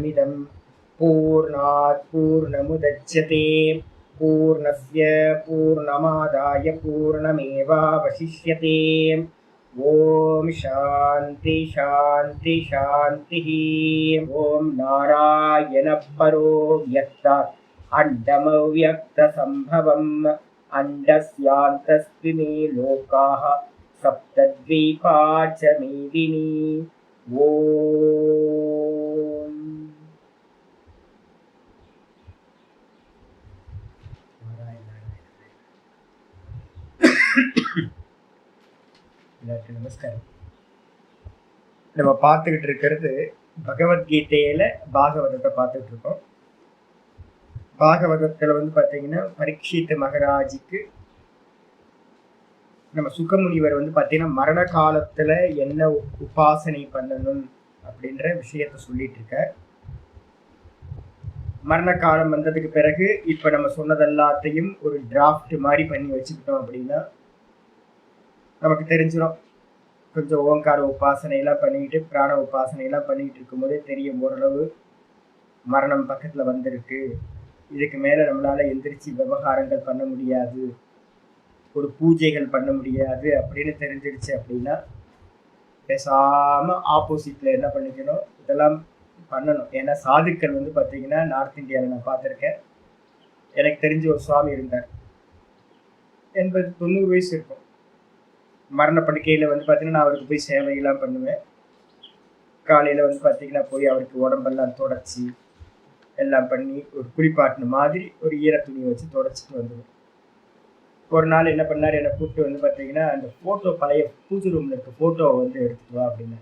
पूर्णमदमिदं पूर्णात् पूर्णमुदच्यते पूर्णस्य पूर्णमादाय पूर्णमेवावशिष्यते। ओम शांति शांति शांतिः। ओम नारायण परो व्यक्तात् अण्डमव्यक्तसम्भवम् अण्डस्यान्तस्ति मे लोकाः सप्तद्वीपा च मेदिनी। ओम நமஸ்காரம். நம்ம பார்த்துக்கிட்டு இருக்கிறது பகவத்கீதையில பாகவதத்தை பார்த்துட்டு இருக்கோம். பாகவதத்துல பார்த்தீங்கன்னா பரீட்சித் மகாராஜுக்கு நம்ம சுகமுனிவர் பார்த்தீங்கன்னா மரண காலத்துல என்ன உபாசனை பண்ணணும் அப்படின்ற விஷயத்த சொல்லிட்டு இருக்க. மரண காலம் வந்ததுக்கு பிறகு இப்ப நம்ம சொன்னது எல்லாத்தையும் ஒரு டிராஃப்ட் மாதிரி பண்ணி வச்சுக்கிட்டோம் அப்படின்னா நமக்கு தெரிஞ்சிடும். கொஞ்சம் ஓங்கார உபாசனையெல்லாம் பண்ணிக்கிட்டு பிராண உபாசனையெல்லாம் பண்ணிக்கிட்டு இருக்கும்போதே தெரியும் ஓரளவு மரணம் பக்கத்துல வந்திருக்கு. இதுக்கு மேல நம்மளால எந்திரிச்சு விவகாரங்கள் பண்ண முடியாது, ஒரு பூஜைகள் பண்ண முடியாது அப்படின்னு தெரிஞ்சிடுச்சு அப்படின்னா பேசாம ஆப்போசிட்ல என்ன பண்ணிக்கணும், இதெல்லாம் பண்ணணும். ஏன்னா சாதுக்கள் பார்த்தீங்கன்னா நார்த் இந்தியாவில் நான் பார்த்துருக்கேன். எனக்கு தெரிஞ்ச ஒரு சுவாமி இருந்தார், 80-90 வயசு இருக்கும். மரண படுக்கையில் பார்த்தீங்கன்னா நான் அவருக்கு போய் சேவையெல்லாம் பண்ணுவேன். காலையில் பார்த்தீங்கன்னா போய் அவருக்கு உடம்பெல்லாம் தொடச்சி எல்லாம் பண்ணி ஒரு குளிப்பாட்டின மாதிரி ஒரு ஈர துணியை வச்சு தொடச்சிட்டு வந்துடுவேன். ஒரு நாள் என்ன பண்ணார், என்னை கூப்பிட்டு பார்த்தீங்கன்னா அந்த ஃபோட்டோ பழைய பூஜை ரூமில் இருக்க ஃபோட்டோவை எடுத்துட்டு வா அப்படின்னா,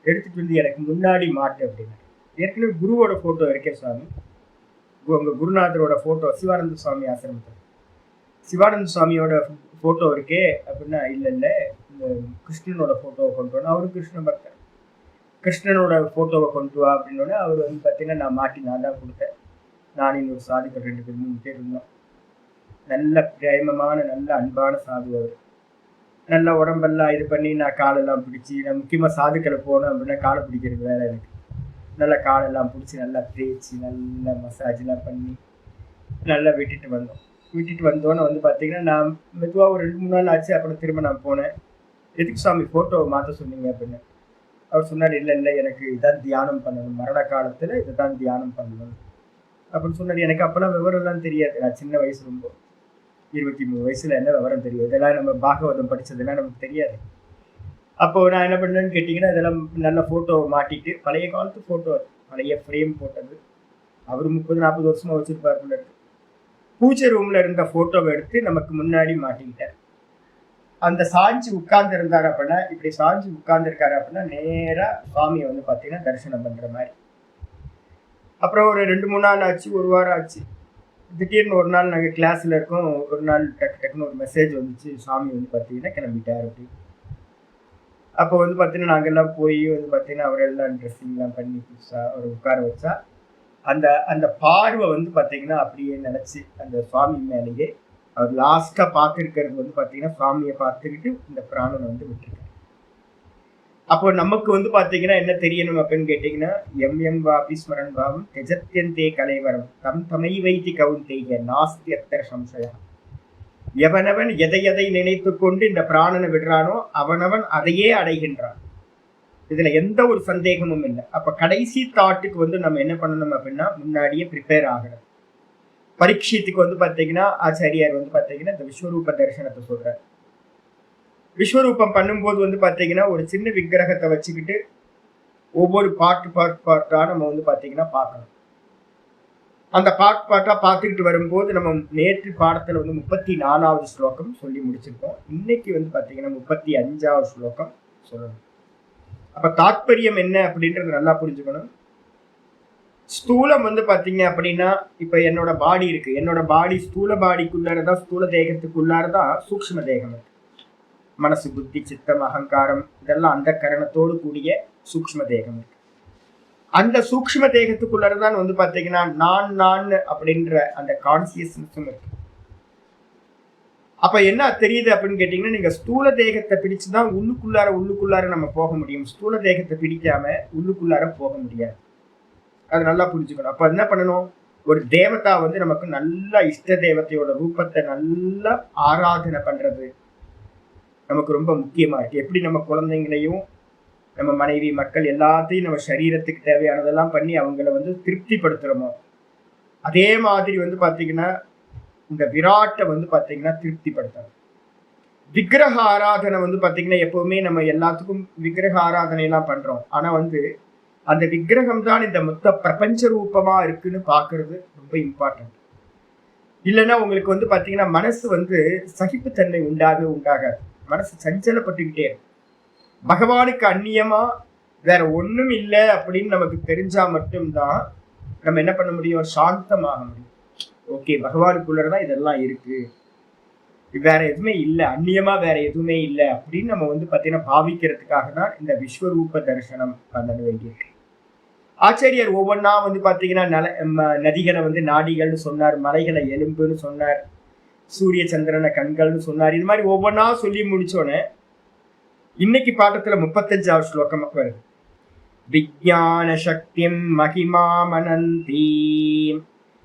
எடுத்துகிட்டு எனக்கு முன்னாடி மாட்டு அப்படின்னா. ஏற்கனவே குருவோட ஃபோட்டோ இருக்கே சுவாமி, உங்கள் குருநாதரோட ஃபோட்டோ சிவானந்த சுவாமி ஆசிரமத்தில் சிவானந்த சுவாமியோட ஃபோட்டோ இருக்கே அப்படின்னா, இல்லை இந்த கிருஷ்ணனோட ஃபோட்டோவை கொண்டு வரணும், அவரு கிருஷ்ண பக்தர், கிருஷ்ணனோட ஃபோட்டோவை கொண்டு வா அப்படின்னோடனே அவர் பார்த்தீங்கன்னா நான் மாட்டி நான் தான் கொடுத்தேன். நான் இன்னொரு சாதுக்கள் 2 பேர் 3 பேர் இருந்தோம். நல்ல பிரேமமான நல்ல அன்பான சாது. அவர் நல்ல உடம்பெல்லாம் இது பண்ணி நான் காலெல்லாம் பிடிச்சி, நான் முக்கியமாக சாதுக்களை போனோம் அப்படின்னா காலை பிடிக்கிறது வேலை எனக்கு. நல்லா காலெல்லாம் பிடிச்சி நல்லா தேய்ச்சி நல்லா மசாஜ்லாம் பண்ணி நல்லா விட்டுட்டு வந்தோன்னே பார்த்தீங்கன்னா நான் மெதுவாக ஒரு 2-3 நாள் ஆச்சு. அப்புறம் திரும்ப நான் போனேன், எதுக்கு சுவாமி ஃபோட்டோவை மாற்ற சொன்னீங்க அப்படின்னு. அவர் சொன்னார், இல்லை எனக்கு இதான் தியானம் பண்ணணும், மரண காலத்தில் இதை தான் தியானம் பண்ணணும் அப்படின்னு சொன்னார். எனக்கு அப்போலாம் விவரம்லாம் தெரியாது, நான் சின்ன வயசு, ரொம்ப 23 வயசுல என்ன விவரம் தெரியும், இதெல்லாம் நம்ம பாகவதம் படித்ததெல்லாம் நமக்கு தெரியாது. அப்போது நான் என்ன பண்ணேன்னு கேட்டிங்கன்னா, இதெல்லாம் நல்ல ஃபோட்டோவை மாட்டிட்டு பழைய காலத்து ஃபோட்டோ, பழைய ஃப்ரேம் போட்டது, அவர் 30-40 வருஷமாக வச்சுருப்பார் போல இருக்கு. பூஜை ரூமில் இருந்த ஃபோட்டோவை எடுத்து நமக்கு முன்னாடி மாட்டிக்கிட்டார். அந்த சாஞ்சி உட்கார்ந்து இருந்தார் அப்படின்னா, இப்படி சாஞ்சி உட்கார்ந்துருக்காரு அப்படின்னா நேராக சுவாமியை பார்த்தீங்கன்னா தரிசனம் பண்ணுற மாதிரி. அப்புறம் ஒரு 2-3 நாள் ஆச்சு, ஒரு வாரம் ஆச்சு. திடீர்னு ஒரு நாள் நாங்கள் கிளாஸில் இருக்கோம், ஒரு நாள் டக்குன்னு ஒரு மெசேஜ் வந்துச்சு, சுவாமி பார்த்தீங்கன்னா கிளம்பிட்டார் அப்படி. அப்போ பார்த்தீங்கன்னா நாங்கள்லாம் போய் பார்த்தீங்கன்னா அவரெல்லாம் ட்ரெஸ்ஸிங்லாம் பண்ணி புதுசாக அவர் உட்கார வச்சா அந்த அந்த பார்வை பார்த்தீங்கன்னா அப்படியே நினச்சி அந்த சுவாமி மேலேயே அவர் லாஸ்ட்டாக பார்த்துருக்கிறது பார்த்தீங்கன்னா சுவாமியை பார்த்துக்கிட்டு இந்த பிராணனை விட்டுருக்காரு. அப்போ நமக்கு பார்த்தீங்கன்னா என்ன தெரியணும் அப்படின்னு கேட்டிங்கன்னா, எம் வாபி ஸ்மரன் பாவம் தெஜத்தியந்தே கலைவரம் தம் தமை வைத்தி கவுந்தேய நாஸ்தி அத்தர சம்சயம். எவனவன் எதை நினைத்து கொண்டு இந்த பிராணனை விடுறானோ அவனவன் அதையே அடைகின்றான். இதுல எந்த ஒரு சந்தேகமும் இல்லை. அப்ப கடைசி தாட்டுக்கு நம்ம என்ன பண்ணணும் அப்படின்னா முன்னாடியே ப்ரிப்பேர் ஆகணும். பரீட்சித்துக்கு பார்த்தீங்கன்னா ஆச்சாரியார் பார்த்தீங்கன்னா இந்த விஸ்வரூப தரிசனத்தை சொல்றார். விஸ்வரூபம் பண்ணும்போது பார்த்தீங்கன்னா ஒரு சின்ன விக்கிரகத்தை வச்சுக்கிட்டு ஒவ்வொரு பாட்டா நம்ம பார்த்தீங்கன்னா பார்க்கணும். அந்த பாட்டா பார்த்துக்கிட்டு வரும்போது நம்ம நேற்று பாடத்துல 34வது ஸ்லோகம் சொல்லி முடிச்சிருக்கோம். இன்னைக்கு பார்த்தீங்கன்னா 35வது ஸ்லோகம் சொல்லணும். அப்ப தாத்பரியம் என்ன அப்படின்றது நல்லா புரிஞ்சுக்கணும். ஸ்தூலம் பார்த்தீங்க அப்படின்னா, இப்ப என்னோட பாடி இருக்கு, என்னோட பாடி ஸ்தூல பாடிக்குள்ளாரதான், ஸ்தூல தேகத்துக்குள்ளாரதான் சூக்ஷ்ம தேகம் இருக்கு. மனசு, புத்தி, சித்தம், அகங்காரம் இதெல்லாம் அந்த கரணத்தோடு கூடிய சூக்ஷ்ம தேகம் இருக்கு. அந்த சூக்ஷ்ம தேகத்துக்குள்ளதான் பார்த்தீங்கன்னா நான் அப்படின்ற அந்த கான்சியஸ்னஸும் இருக்கு. அப்ப என்ன தெரியுது அப்படின்னு கேட்டீங்கன்னா, நீங்க ஸ்தூல தேகத்தை பிடிச்சுதான் உள்ளுக்குள்ளார நம்ம போக முடியும். ஸ்தூல தேகத்தை பிடிக்காம உள்ளுக்குள்ளார போக முடியாது. அது நல்லா புரிஞ்சுக்கணும். அப்ப என்ன பண்ணணும், ஒரு தேவதா வந்து நமக்கு நல்ல இஷ்ட தேவதையோட ரூபத்தை நல்லா ஆராதனை பண்றது நமக்கு ரொம்ப முக்கியமா இருக்கு. எப்படி நம்ம குழந்தைங்களையும் நம்ம மனைவி மக்கள் எல்லாத்தையும் நம்ம சரீரத்துக்கு தேவையானதெல்லாம் பண்ணி அவங்கள வந்து திருப்திப்படுத்துறோமோ, அதே மாதிரி வந்து பாத்தீங்கன்னா இந்த விராட்டை வந்து பாத்தீங்கன்னா திருப்திப்படுத்தணும். விக்கிரக ஆராதனை வந்து பாத்தீங்கன்னா எப்பவுமே நம்ம எல்லாத்துக்கும் விக்கிரக ஆராதனை எல்லாம் பண்றோம். ஆனா வந்து அந்த விக்கிரகம் தான் இந்த மொத்த பிரபஞ்ச ரூபமா இருக்குன்னு பாக்குறது ரொம்ப இம்பார்ட்டன்ட். இல்லைன்னா உங்களுக்கு வந்து பாத்தீங்கன்னா மனசு வந்து சகிப்புத்தன்மை உண்டாகாது. மனசு சஞ்சலப்பட்டுக்கிட்டே இருக்கும். பகவானுக்கு அந்நியமா வேற ஒண்ணும் இல்லை அப்படின்னு நமக்கு தெரிஞ்சா மட்டும்தான் நம்ம என்ன பண்ண முடியும், சாந்தமாக முடியும். ஓகே, பகவானுக்குள்ளதான் இதெல்லாம் இருக்கு, வேற எதுவுமே இல்லை, அந்நியமா வேற எதுவுமே இல்லை அப்படின்னு நம்ம வந்து பாத்தீங்கன்னா பாவிக்கிறதுக்காக தான் இந்த விஸ்வரூப தரிசனம் பண்ண வேண்டியிருக்கு. ஆச்சாரியர் ஒவ்வொன்றா வந்து பாத்தீங்கன்னா நதிகளை வந்து நாடிகள்னு சொன்னார், மலைகளை எலும்புன்னு சொன்னார், சூரிய சந்திரனை கண்கள்னு சொன்னார். இது மாதிரி ஒவ்வொன்றா சொல்லி முடிச்சோன்னே இன்னைக்கு பாட்டத்துல 35வது ஸ்லோகம் வருது. விஜ்ஞான சக்திம் மகிமாமனந்தி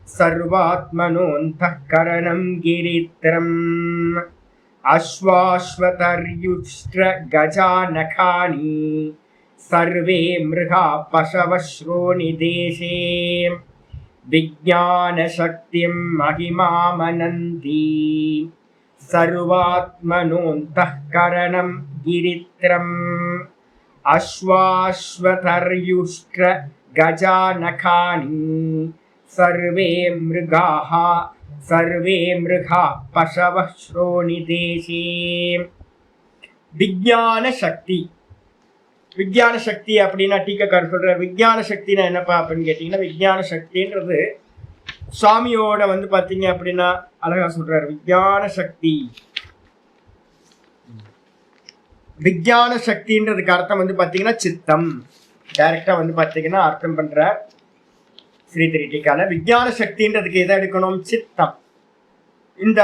சர்வாத்மனோந்தఃகரணம் கிரித்ரம் அஸ்வாஸ்வதர்யுஷ்ட்ர கஜாநகானி சர்வே மிருகா பசவஸ்ரோணி தேசே விஜ்ஞான சக்திம் மகிமாமனந்தி சர்வாத்மனோந்தఃகரணம் கிரித்ரம் அஸ்வாஸ்வதர்யுஷ்ட்ர கஜாநகானி சர்வே மிருகா பசவ ஸ்ரோணி தேசே. விஞ்ஞான சக்தி. விஞ்ஞான சக்தி அப்படின்னா டீக்காக்காரர் சொல்ற விஞ்ஞான சக்தினா என்னப்பா அப்படின்னு கேட்டீங்கன்னா, விஞ்ஞான சக்தின்றது சுவாமியோட வந்து பாத்தீங்க அப்படின்னா அழகா சொல்றாரு. விஞ்ஞான சக்தி, விஞ்ஞான சக்தின்றதுக்கு அர்த்தம் வந்து பாத்தீங்கன்னா சித்தம். டைரக்டா வந்து பாத்தீங்கன்னா அர்த்தம் பண்ற ஸ்ரீதரி டீக்கால. விஞ்ஞான சக்தின்றதுக்கு எதை எடுக்கணும், சித்தம். இந்த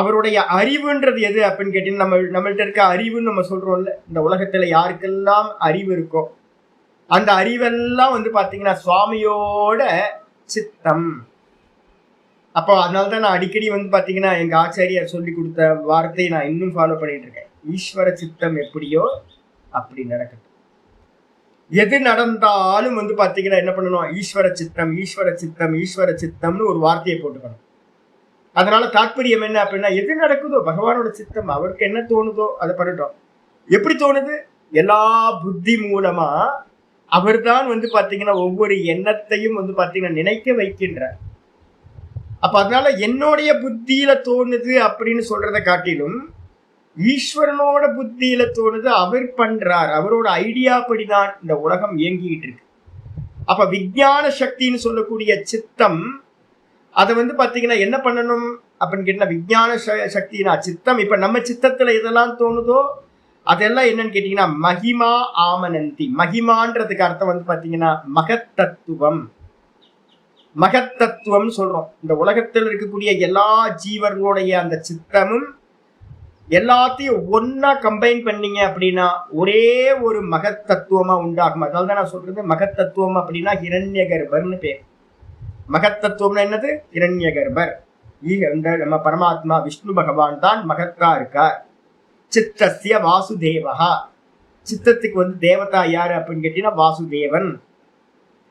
அவருடைய அறிவுன்றது எது அப்படின்னு கேட்டீங்கன்னா, நம்மள்ட்ட இருக்க அறிவுன்னு நம்ம சொல்றோம்ல, இந்த உலகத்துல யாருக்கெல்லாம் அறிவு இருக்கோ அந்த அறிவெல்லாம் வந்து பாத்தீங்கன்னா சுவாமியோட சித்தம். அப்போ அதனால்தான் நான் அடிக்கடி வந்து பாத்தீங்கன்னா எங்க ஆச்சாரியார் சொல்லி கொடுத்த வார்த்தையை நான் இன்னும் ஃபாலோ பண்ணிட்டு இருக்கேன். ஈஸ்வர சித்தம் எப்படியோ அப்படி நடக்கட்டும். எது நடந்தாலும் வந்து பாத்தீங்கன்னா என்ன பண்ணணும், ஈஸ்வர சித்தம் ஈஸ்வர சித்தம் ஈஸ்வர சித்தம்னு ஒரு வார்த்தையை போட்டுக்கணும். அதனால தாற்பயம் என்ன அப்படின்னா, எது நடக்குதோ பகவானோட சித்தம், அவருக்கு என்ன தோணுதோ அதை பண்ணட்டும். எப்படி தோணுது, எல்லா புத்தி மூலமா அவர் தான் வந்து பாத்தீங்கன்னா ஒவ்வொரு எண்ணத்தையும் வந்து பாத்தீங்கன்னா நினைக்க வைக்கின்றார். அப்ப அதனால என்னுடைய புத்தியில தோணுது அப்படின்னு சொல்றதை காட்டிலும் ஈஸ்வரனோட புத்தியில தோணுது, அவர் பண்றார், அவரோட ஐடியா படிதான் இந்த உலகம் இயங்கிட்டு இருக்கு. அப்ப விஞ்ஞான சக்தின்னு சொல்லக்கூடிய சித்தம் அதை வந்து பாத்தீங்கன்னா என்ன பண்ணணும் அப்படின்னு கேட்டீங்கன்னா, விஞ்ஞான சக்தினா சித்தம். இப்ப நம்ம சித்தத்துல எதெல்லாம் தோணுதோ அதெல்லாம் என்னன்னு கேட்டீங்கன்னா மகிமா ஆமனந்தி. மகிமான்றதுக்கு அர்த்தம் வந்து பாத்தீங்கன்னா மகத்தத்துவம். மகத்தத்துவம் சொல்றோம். இந்த உலகத்தில் இருக்கக்கூடிய எல்லா ஜீவர்களுடைய அந்த சித்தமும் எல்லாத்தையும் ஒன்னா கம்பைன் பண்ணீங்க அப்படின்னா ஒரே ஒரு மகத்தத்துவமா உண்டாகும். அதாவது நான் சொல்றது மகத்தத்துவம் அப்படின்னா ஹிரண்ய கர்ப்பர்னு பேர். மகத்தத்துவம்னா என்னது, ஹிரண்ய கர்ப்பர். நம்ம பரமாத்மா விஷ்ணு பகவான் தான் மகத்தா இருக்கார். சித்தஸ்ய வாசுதேவா. சித்தத்துக்கு வந்து தேவதா யாரு அப்படின்னு கேட்டீங்கன்னா வாசுதேவன்.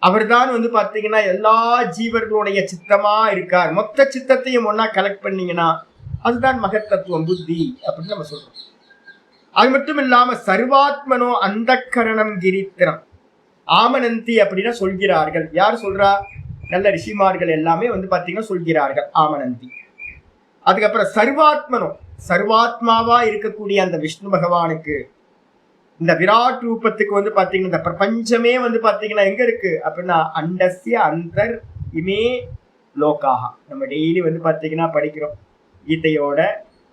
அவர் தான் வந்து பாத்தீங்கன்னா எல்லா ஜீவர்களுடைய சித்தமா இருக்கார். மொத்த சித்தத்தையும் ஒன்னா கலெக்ட் பண்ணீங்கன்னா அதுதான் மகத்தத்துவம், புத்தி அப்படின்னு நம்ம சொல்றோம். அது மட்டும் இல்லாம சர்வாத்மனோ அந்தக்கரணம் கிரித்திரம் ஆமனந்தி அப்படின்னா சொல்கிறார்கள். யார் சொல்றா, நல்ல ரிஷிமார்கள் எல்லாமே வந்து பாத்தீங்கன்னா சொல்கிறார்கள் ஆமனந்தி. அதுக்கப்புறம் சர்வாத்மனோ, சர்வாத்மாவா இருக்கக்கூடிய அந்த விஷ்ணு பகவானுக்கு இந்த விராட் ரூபத்துக்கு வந்து பாத்தீங்கன்னா இந்த பிரபஞ்சமே வந்து பாத்தீங்கன்னா எங்க இருக்கு அப்படின்னா அண்டஸ்ய அந்தர் இமே லோகாக. நம்ம டெய்லி வந்து பாத்தீங்கன்னா படிக்கிறோம் கீதையோட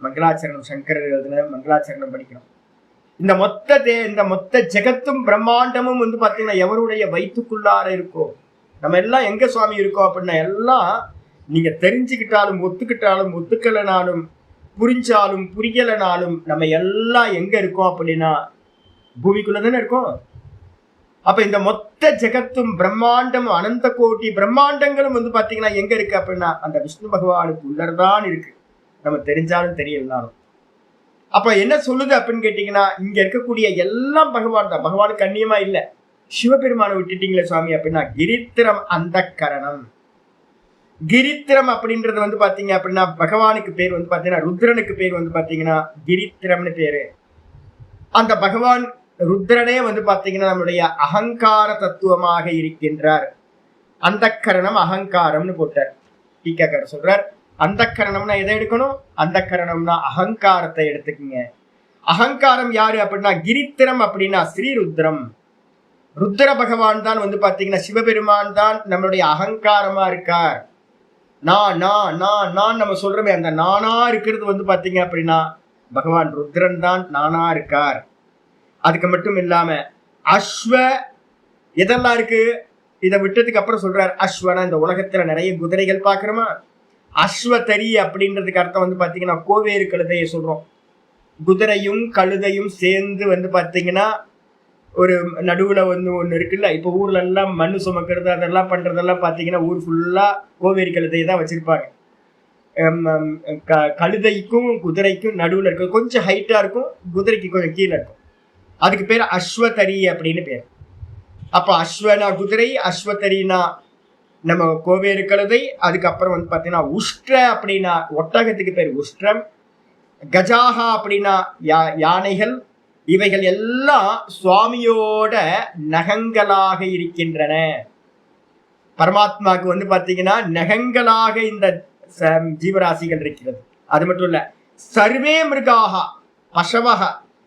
மங்களாச்சரணம், சங்கரர் எழுதின மங்களாச்சரணம் படிக்கிறோம். இந்த மொத்த ஜெகத்தும் பிரம்மாண்டமும் வந்து பாத்தீங்கன்னா எவருடைய வயிற்றுக்குள்ளார இருக்கோ, நம்ம எல்லாம் எங்க சுவாமி இருக்கோம் அப்படின்னா எல்லாம் நீங்க தெரிஞ்சுக்கிட்டாலும் ஒத்துக்கிட்டாலும் ஒத்துக்கலனாலும் புரிஞ்சாலும் புரியலனாலும் நம்ம எல்லாம் எங்க இருக்கோம் அப்படின்னா பூமிக்குள்ளதானே இருக்கோம். அப்ப இந்த மொத்த ஜெகத்தும் பிரம்மாண்டமும் அனந்த கோட்டி பிரம்மாண்டங்களும் வந்து பாத்தீங்கன்னா எங்க இருக்கு அப்படின்னா அந்த விஷ்ணு பகவானுக்கு உள்ளதான் இருக்கு, நம்ம தெரிஞ்சாலும் தெரியலனாலும். அப்ப என்ன சொல்லுது அப்படின்னு கேட்டீங்கன்னா, இங்க இருக்கக்கூடிய எல்லாம் பகவான் தான், பகவானுக்கு அந்நியமா இல்ல. சிவபெருமானை விட்டுட்டீங்களே சுவாமி அப்படின்னா கிரித்திரம் அந்த கரணம். கிரித்திரம் அப்படின்றது வந்து பாத்தீங்க அப்படின்னா பகவானுக்கு பேர் வந்து பாத்தீங்கன்னா, ருத்ரனுக்கு பேர் வந்து பாத்தீங்கன்னா கிரித்திரம்னு பேரு. அந்த பகவான் ருத்ரனே வந்து பாத்தீங்கன்னா நம்முடைய அகங்கார தத்துவமாக இருக்கின்றார். அந்த கரணம் அகங்காரம்னு போட்டார். டீக்காக்காரர் சொல்றார், அந்த கரணம்னா எதை எடுக்கணும்? அந்த கரணம்னா அகங்காரத்தை எடுத்துக்கீங்க. அகங்காரம் யாரு அப்படின்னா கிரித்திரம் அப்படின்னா ஸ்ரீருத்ரம். ருத்ர பகவான் தான் வந்து பாத்தீங்கன்னா சிவபெருமான் தான் நம்மளுடைய அகங்காரமா இருக்கார். நான் நான் நான் நான் நம்ம சொல்றோமே, அந்த நானா இருக்கிறது வந்து பாத்தீங்க அப்படின்னா பகவான் ருத்ரன் தான் நானா இருக்கார். அதுக்கு மட்டும் இல்லாம அஸ்வ எதெல்லாம் இருக்கு இதை விட்டதுக்கு அப்புறம் சொல்றார். அஸ்வனா இந்த உலகத்துல நிறைய குதிரைகள் பாக்குறோமா, அஸ்வதரி அப்படின்றதுக்கு அர்த்தம் வந்து பாத்தீங்கன்னா கோவேறு கழுதையை சொல்றோம். குதிரையும் கழுதையும் சேர்ந்து வந்து பாத்தீங்கன்னா ஒரு நடுவுல வந்து ஒண்ணு இருக்குல்ல. இப்ப ஊர்ல எல்லாம் மண்ணு சுமக்கிறது அதெல்லாம் பண்றதெல்லாம் பாத்தீங்கன்னா ஊர் ஃபுல்லா கோவேரி கழுதையை தான் வச்சிருப்பாங்க. கழுதைக்கும் குதிரைக்கும் நடுவுல இருக்க கொஞ்சம் ஹைட்டா இருக்கும், குதிரைக்கு கொஞ்சம் கீழே இருக்கும். அதுக்கு பேர் அஸ்வதரி அப்படின்னு பேர். அப்ப அஸ்வனா குதிரை, அஸ்வதரினா நம்ம கோவேறு கழுதை. அதுக்கப்புறம் வந்து பாத்தீங்கன்னா உஷ்ட்ர அப்படின்னா ஒட்டகத்துக்கு பேர் உஷ்ட்ரம். கஜாகா அப்படின்னா யானைகள். இவைகள் எல்லாம் சுவாமியோட நகங்களாக இருக்கின்றன. பரமாத்மாவுக்கு வந்து பாத்தீங்கன்னா நகங்களாக இந்த ஜீவராசிகள் இருக்கிறது. அது மட்டும் இல்ல, சர்வே மிருகாக பசவக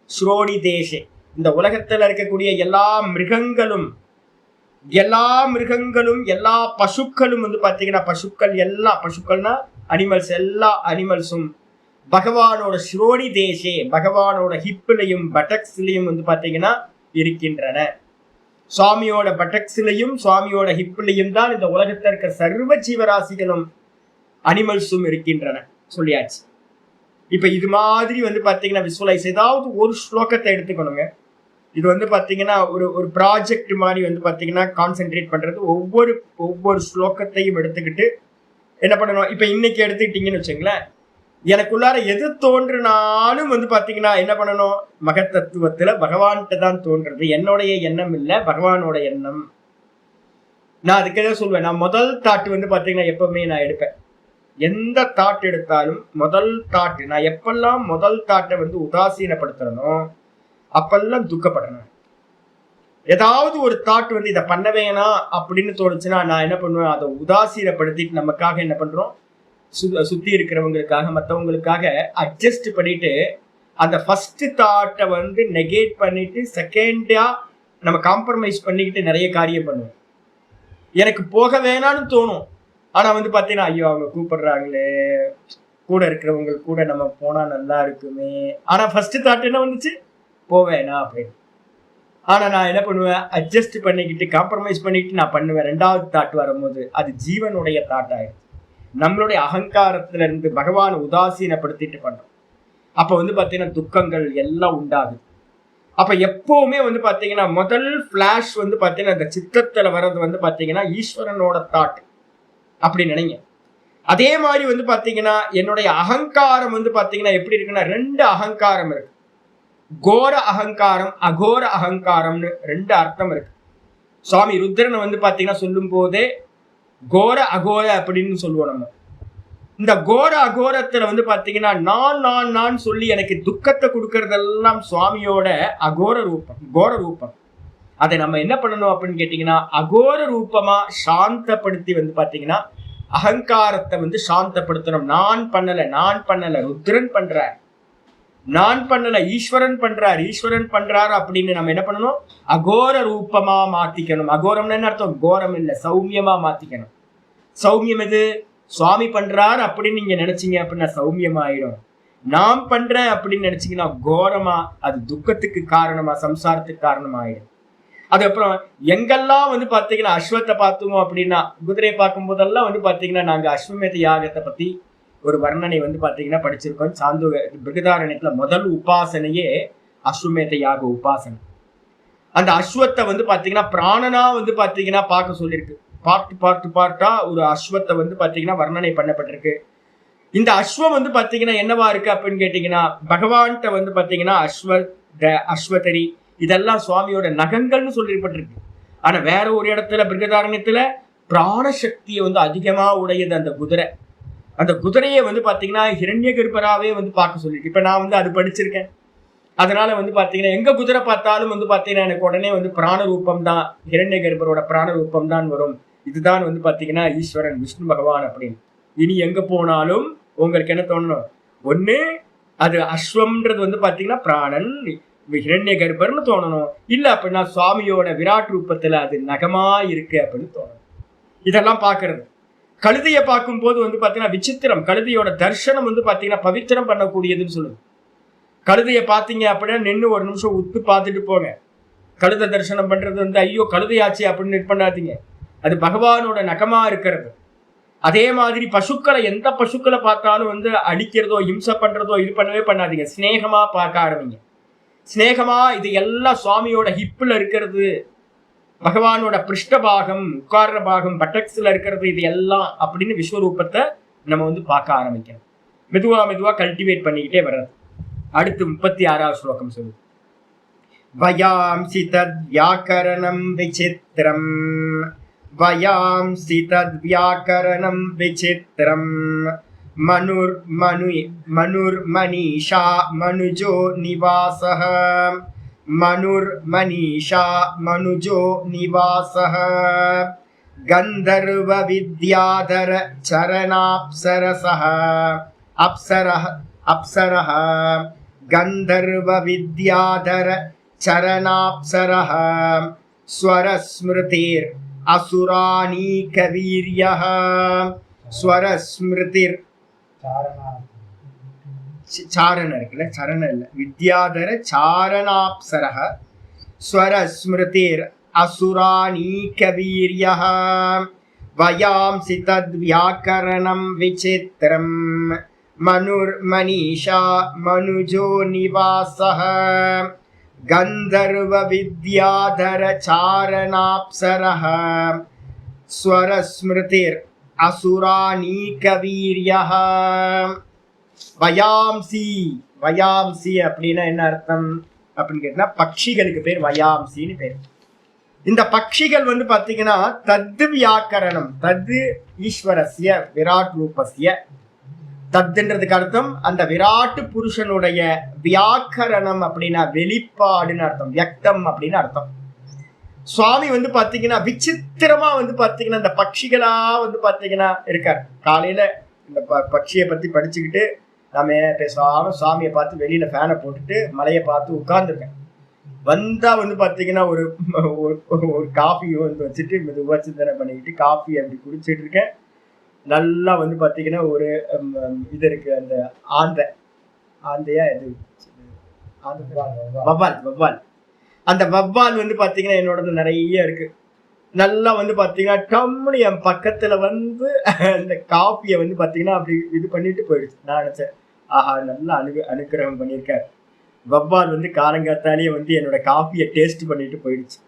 ஸ்ரோணி தேசே, இந்த உலகத்துல இருக்கக்கூடிய எல்லா மிருகங்களும் எல்லா பசுக்களும் வந்து பாத்தீங்கன்னா பசுக்கள் எல்லாம், பசுக்கள்னா அனிமல்ஸ், எல்லா அனிமல்ஸும் பகவானோட ஸ்ரோணி தேசே பகவானோட ஹிப்லையும் பட்டக்ஸ்லையும் வந்து பாத்தீங்கன்னா இருக்கின்றன. சுவாமியோட பட்டக்ஸ்லையும் சுவாமியோட ஹிப்லையும் தான் இந்த உலகத்தில் இருக்க சர்வ ஜீவராசிகளும் அனிமல்ஸும் இருக்கின்றன சொல்லியாச்சு. இப்ப இது மாதிரி வந்து பாத்தீங்கன்னா விசுவலைஸ் ஏதாவது ஒரு ஸ்லோகத்தை எடுத்துக்கணுங்க. இது வந்து பாத்தீங்கன்னா ஒரு ப்ராஜெக்ட் மாதிரி வந்து பாத்தீங்கன்னா கான்சென்ட்ரேட் பண்றது. ஒவ்வொரு ஸ்லோகத்தையும் எடுத்துக்கிட்டு என்ன பண்ணணும். இப்ப இன்னைக்கு எடுத்துக்கிட்டீங்கன்னு வச்சுங்களேன், எனக்குள்ளார எது தோன்றினாலும் வந்து பாத்தீங்கன்னா என்ன பண்ணணும், மகத்தத்துவத்துல பகவான்கிட்ட தான் தோன்றது. என்னுடைய எண்ணம் இல்லை, பகவானோட எண்ணம். நான் அதுக்கு எதாவது சொல்லுவேன். நான் முதல் தாட் வந்து பாத்தீங்கன்னா எப்பவுமே நான் எடுப்பேன். எந்த தாட் எடுத்தாலும் முதல் தாட், நான் எப்பெல்லாம் முதல் தாட்டை வந்து உதாசீனப்படுத்துறனோ அப்பெல்லாம் துக்கப்படணும். ஏதாவது ஒரு தாட் வந்து இதை பண்ண வேணாம் அப்படின்னு தோணுச்சுன்னா நான் என்ன பண்ணுவேன், அதை உதாசீனப்படுத்திட்டு நமக்காக என்ன பண்றோம், சுத்தி இருக்கிறவங்களுக்காக மற்றவங்களுக்காக அட்ஜஸ்ட் பண்ணிட்டு அந்த ஃபர்ஸ்ட் தாட்டை வந்து நெகேட் பண்ணிட்டு செகண்டா நம்ம காம்ப்ரமைஸ் பண்ணிக்கிட்டு நிறைய காரியம் பண்ணுவோம். எனக்கு போக வேணான்னு தோணும், ஆனா வந்து பாத்தீங்கன்னா ஐயோ அவங்க கூப்பிடுறாங்களே, கூட இருக்கிறவங்க கூட நம்ம போனா நல்லா இருக்குமே. ஆனா ஃபர்ஸ்ட் தாட் என்ன வந்துச்சு, போவேனா அப்படின்னு. ஆனா நான் என்ன பண்ணுவேன், அட்ஜஸ்ட் பண்ணிக்கிட்டு காம்ப்ரமைஸ் பண்ணிக்கிட்டு நான் பண்ணுவேன். ரெண்டாவது தாட் வரும்போது அது ஜீவனுடைய தாட் ஆயிடுச்சு. நம்மளுடைய அகங்காரத்துல இருந்து பகவானை உதாசீனப்படுத்திட்டு பண்றோம். அப்ப வந்து பாத்தீங்கன்னா துக்கங்கள் எல்லாம் உண்டாகுது. அப்ப எப்பவுமே வந்து பாத்தீங்கன்னா முதல் பிளாஷ் வந்து பாத்தீங்கன்னா இந்த சித்தத்துல வர்றது வந்து பாத்தீங்கன்னா ஈஸ்வரனோட தாட் அப்படி நினைங்க. அதே மாதிரி வந்து பாத்தீங்கன்னா என்னுடைய அகங்காரம் வந்து பாத்தீங்கன்னா எப்படி இருக்குன்னா, ரெண்டு அகங்காரம் இருக்கு. கோர அகங்காரம், அகோர அகங்காரம்னு ரெண்டு அர்த்தம் இருக்கு. சுவாமி ருத்ரனை வந்து பாத்தீங்கன்னா சொல்லும் போதே கோர அகோர அப்படின்னு சொல்லுவோம் நம்ம. இந்த கோர அகோரத்துல வந்து பாத்தீங்கன்னா நான் நான் நான் சொல்லி எனக்கு துக்கத்தை கொடுக்கறதெல்லாம் சுவாமியோட அகோர ரூபம், கோர ரூபம். அதை நம்ம என்ன பண்ணணும் அப்படின்னு கேட்டீங்கன்னா அகோர ரூபமா சாந்தப்படுத்தி வந்து பாத்தீங்கன்னா அகங்காரத்தை வந்து சாந்தப்படுத்தணும். நான் பண்ணல ருத்ரன் பண்றார், நான் பண்ணல ஈஸ்வரன் பண்றார் அப்படின்னு நம்ம என்ன பண்ணணும், அகோர ரூபமா மாத்திக்கணும். அகோரம்னு என்ன அர்த்தம், கோரம் இல்லை, சௌமியமா மாத்திக்கணும். சௌமியம் எது, சுவாமி பண்றார் அப்படின்னு நீங்க நினைச்சீங்க அப்படின்னா சௌமியமா ஆயிடும். நான் பண்றேன் அப்படின்னு நினைச்சீங்கன்னா கோரமா, அது துக்கத்துக்கு காரணமா, சம்சாரத்துக்கு காரணமா ஆயிடும். அதுக்கப்புறம் எங்கெல்லாம் வந்து பாத்தீங்கன்னா அஸ்வத்தை பார்த்தோம் அப்படின்னா, குதிரையை பார்க்கும் போதெல்லாம் வந்து பாத்தீங்கன்னா நாங்க அஸ்வமேத யாகத்தை பத்தி ஒரு வர்ணனை வந்து பாத்தீங்கன்னா படிச்சிருக்கோம். சாந்து பிருகதாரண்யத்துல முதல் உபாசனையே அஸ்வமேத யாக உபாசனை. அந்த அஸ்வத்தை வந்து பாத்தீங்கன்னா பிராணனா வந்து பாத்தீங்கன்னா பார்க்க சொல்லியிருக்கு. பார்ட்டா ஒரு அஸ்வத்தை வந்து பாத்தீங்கன்னா வர்ணனை பண்ணப்பட்டிருக்கு. இந்த அஸ்வம் வந்து பாத்தீங்கன்னா என்னவா இருக்கு அப்படின்னு கேட்டீங்கன்னா, பகவான்கிட்ட வந்து பாத்தீங்கன்னா அஸ்வதரி இதெல்லாம் சுவாமியோட நகங்கள்னு சொல்லிப்பட்டிருக்கு. ஆனா வேற ஒரு இடத்துல பிருகதாரண்யத்துல பிராணசக்தியை வந்து அதிகமா உடையது அந்த குதிரை. அந்த குதிரையை வந்து பாத்தீங்கன்னா ஹிரண்ய கர்ப்பராவே வந்து பார்க்க சொல்லிருக்கு. இப்ப நான் வந்து அது படிச்சிருக்கேன். அதனால வந்து பாத்தீங்கன்னா எங்க குதிரை பார்த்தாலும் வந்து பாத்தீங்கன்னா எனக்கு உடனே வந்து பிராண ரூபம் தான், ஹிரண்ய கர்ப்பரோட பிராண ரூபம் தான் வரும். இதுதான் வந்து பாத்தீங்கன்னா ஈஸ்வரன் விஷ்ணு பகவான் அப்படின்னு. இனி எங்க போனாலும் உங்களுக்கு என்ன தோணணும், ஒண்ணு அது அஸ்வம்ன்றது வந்து பாத்தீங்கன்னா பிராணன் ஹிரண்ய கர்ப்பர்னு தோணணும், இல்ல அப்படின்னா சுவாமியோட விராட் ரூபத்துல அது நகமா இருக்கு அப்படின்னு தோணணும். இதெல்லாம் பாக்குறது. கழுதையை பார்க்கும் போது வந்து பாத்தீங்கன்னா விசித்திரம். கழுதையோட தர்சனம் வந்து பாத்தீங்கன்னா பவித்திரம் பண்ணக்கூடியதுன்னு சொல்லுது. கழுதையை பார்த்தீங்க அப்படின்னா நின்று ஒரு நிமிஷம் உத்து பார்த்துட்டு போங்க. கழுதை தரிசனம் பண்றது வந்து ஐயோ கழுதையாச்சு அப்படின்னு இது பண்ணாதீங்க. அது பகவானோட நகமா இருக்கிறது. அதே மாதிரி பசுக்களை, எந்த பசுக்களை பார்த்தாலும் வந்து அடிக்கிறதோ இம்சை பண்றதோ இது பண்ணவே பண்ணாதீங்க. ஸ்நேகமா பார்க்க ஆரம்பிங்க. ஸ்நேகமா இது எல்லாம் சுவாமியோட ஹிப்ல இருக்கிறது, பகவானோட பிருஷ்டபாகம், உட்கார்ற பாகம், பட்டக்ஸ்ல இருக்கிறது, இது எல்லாம் அப்படின்னு விஸ்வரூபத்தை நம்ம வந்து பார்க்க ஆரம்பிக்கணும். மெதுவா மெதுவா கல்டிவேட் பண்ணிக்கிட்டே வர்றது. அடுத்து 36வது ஸ்லோகம் சொல்லு. வயாம்சி தத் வியாக்கரணம் விசித்ரம், வயாம்சி தத் வியாக்கரணம் விசித்ரம், மனுர்மனிஷா மனுஜோ நிவாசஹ, மனுர்மனிஷா மனுஜோ நிவாசஹ, கந்தர்வ வித்யாதர சரணாப்சரசஹ, அப்சரஹ கந்தர்வ வித்யாதர சரணாப்சரஹ, ஸ்வரஸ்மிருதிர் அசுராணீக வீர்யஹ, ஸ்வரஸ்மிருதிர் சாரண இருக்குல்ல, சரண இல்ல, வித்யாதர சாரணாப்சரஹ, ஸ்வரஸ்மிருதிர் அசுராணீக வீர்யஹ, வயாம்சி தத் வியாக்கரணம் விசித்ரம், மனுர்மனிஷா மனுஜோ நிவாசஹ, கந்தர்வ வித்யாதர சாரணாப்சரஹ, ஸ்வரஸ்மிருதிர் அசுராணீக வீர்யஹ. வயாம்சி, வயாம்சி அப்படின்னா என்ன அர்த்தம் அப்படின்னு கேட்டா, பட்சிகளுக்கு பேர் வயாம்சின்னு பேர். இந்த பட்சிகள் வந்து பாத்தீங்கன்னா தத்து வியாக்கரணம், தத்து ஈஸ்வரஸ்ய விராட் ரூபஸ்ய, தத்துன்றதுக்கு அர்த்தம் அந்த விராட்டு புருஷனுடைய வியாக்கரணம் அப்படின்னா வெளிப்பாடுன்னு அர்த்தம், வியக்தம் அப்படின்னு அர்த்தம். சுவாமி வந்து பாத்தீங்கன்னா விசித்திரமா வந்து பாத்தீங்கன்னா இந்த பட்சிகளா வந்து பாத்தீங்கன்னா இருக்காரு. காலையில இந்த பட்சியை பத்தி படிச்சுக்கிட்டு நாம பேசாம சுவாமியை பார்த்து வெளியில ஃபேனை போட்டுட்டு மலையை பார்த்து உட்கார்ந்துருக்கேன். வந்தா வந்து பாத்தீங்கன்னா ஒரு காஃபி வந்து வச்சுட்டு மெதுவா சிந்தனை பண்ணிக்கிட்டு காஃபி அப்படி குடிச்சிட்டு இருக்கேன். நல்லா வந்து பாத்தீங்கன்னா ஒரு இது இருக்கு, அந்த ஆந்தையா இது வவ்வால், அந்த வவ்வால் வந்து பாத்தீங்கன்னா என்னோடது நிறைய இருக்கு. நல்லா வந்து பாத்தீங்கன்னா டம்னு என் பக்கத்துல வந்து அந்த காஃபியை வந்து பாத்தீங்கன்னா அப்படி இது பண்ணிட்டு போயிடுச்சு. நான் நினைச்சேன், ஆஹா நல்லா அனுக்கிரகம் பண்ணியிருக்காரு. வவ்வால் வந்து காலங்காத்தாலேயே வந்து என்னோட காஃபியை டேஸ்ட் பண்ணிட்டு போயிடுச்சு.